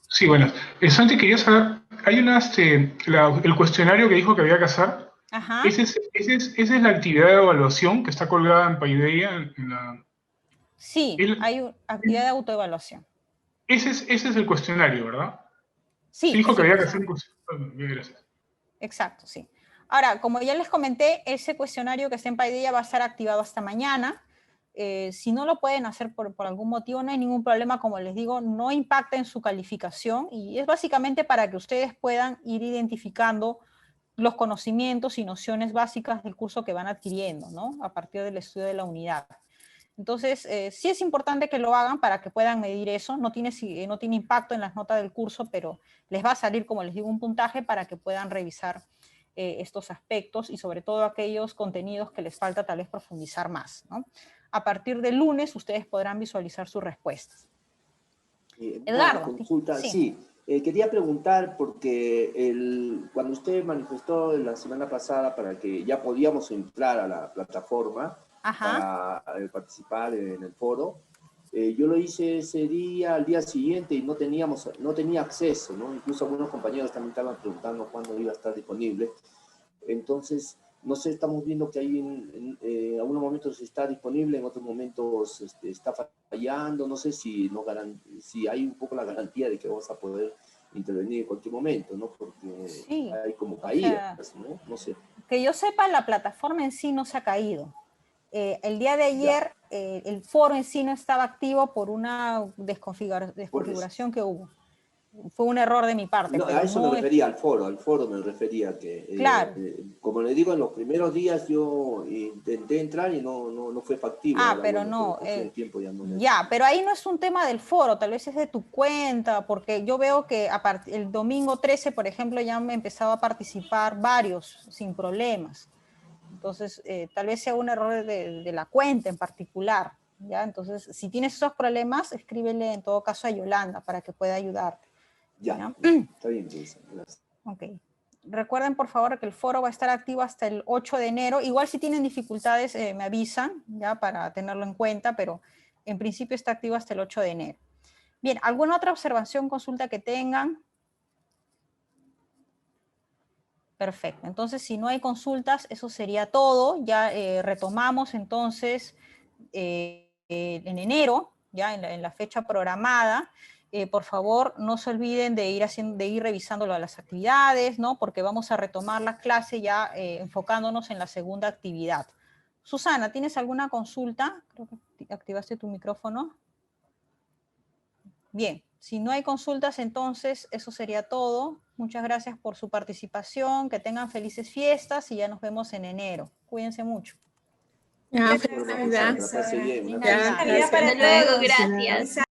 Sí, bueno. Santi, quería saber, hay el cuestionario que dijo que había que hacer. Ajá. Esa es la actividad de evaluación que está colgada en Paideia. Sí, hay actividad de autoevaluación. Ese es el cuestionario, ¿verdad? Sí, Dijo es que el había que hacer cuestionario. un cuestionario. Bien, gracias. Exacto, sí. Ahora, como ya les comenté, ese cuestionario que está en Paideia va a estar activado hasta mañana. Si no lo pueden hacer por algún motivo, no hay ningún problema. Como les digo, no impacta en su calificación y es básicamente para que ustedes puedan ir identificando los conocimientos y nociones básicas del curso que van adquiriendo, ¿no? A partir del estudio de la unidad. Entonces, sí es importante que lo hagan para que puedan medir eso. No tiene impacto en las notas del curso, pero les va a salir, como les digo, un puntaje para que puedan revisar estos aspectos y sobre todo aquellos contenidos que les falta tal vez profundizar más, ¿no? A partir del lunes ustedes podrán visualizar sus respuestas. Eduardo. Consulta, sí. Quería preguntar porque cuando usted manifestó la semana pasada para que ya podíamos entrar a la plataforma, ajá, para participar en el foro, yo lo hice ese día, al día siguiente, y no tenía acceso, ¿no? Incluso algunos compañeros también estaban preguntando cuándo iba a estar disponible. Entonces, no sé, estamos viendo que hay en algunos momentos está disponible, en otros momentos está fallando. No sé si hay un poco la garantía de que vamos a poder intervenir en cualquier momento, ¿no? Porque sí, hay como caídas, ¿no? No sé. Que yo sepa, la plataforma en sí no se ha caído. El día de ayer el foro en sí no estaba activo por una desconfiguración que hubo. Fue un error de mi parte. No, pero a eso no me refería, al foro me refería, que claro. Como le digo, en los primeros días yo intenté entrar y no fue factible. Ah, ahora, pero bueno, no, por el tiempo ya no ya, pero ahí no es un tema del foro, tal vez es de tu cuenta, porque yo veo que el domingo 13, por ejemplo, ya me empezado a participar varios sin problemas. Entonces, tal vez sea un error de la cuenta en particular, ¿ya? Entonces, si tienes esos problemas, escríbele en todo caso a Yolanda para que pueda ayudarte. Ya, está bien, gracias. Ok. Recuerden, por favor, que el foro va a estar activo hasta el 8 de enero. Igual si tienen dificultades, me avisan, ya, para tenerlo en cuenta, pero en principio está activo hasta el 8 de enero. Bien, ¿alguna otra observación, consulta que tengan? Perfecto. Entonces, si no hay consultas, eso sería todo. Ya retomamos entonces en enero, ya en la fecha programada, por favor, no se olviden de ir revisando las actividades, ¿no? Porque vamos a retomar la clase ya enfocándonos en la segunda actividad. Susana, ¿tienes alguna consulta? Creo que activaste tu micrófono. Bien, si no hay consultas, entonces eso sería todo. Muchas gracias por su participación, que tengan felices fiestas y ya nos vemos en enero. Cuídense mucho. Ya, feliz Navidad. Que la pase bien. Ya, Navidad para gracias. todos. Gracias.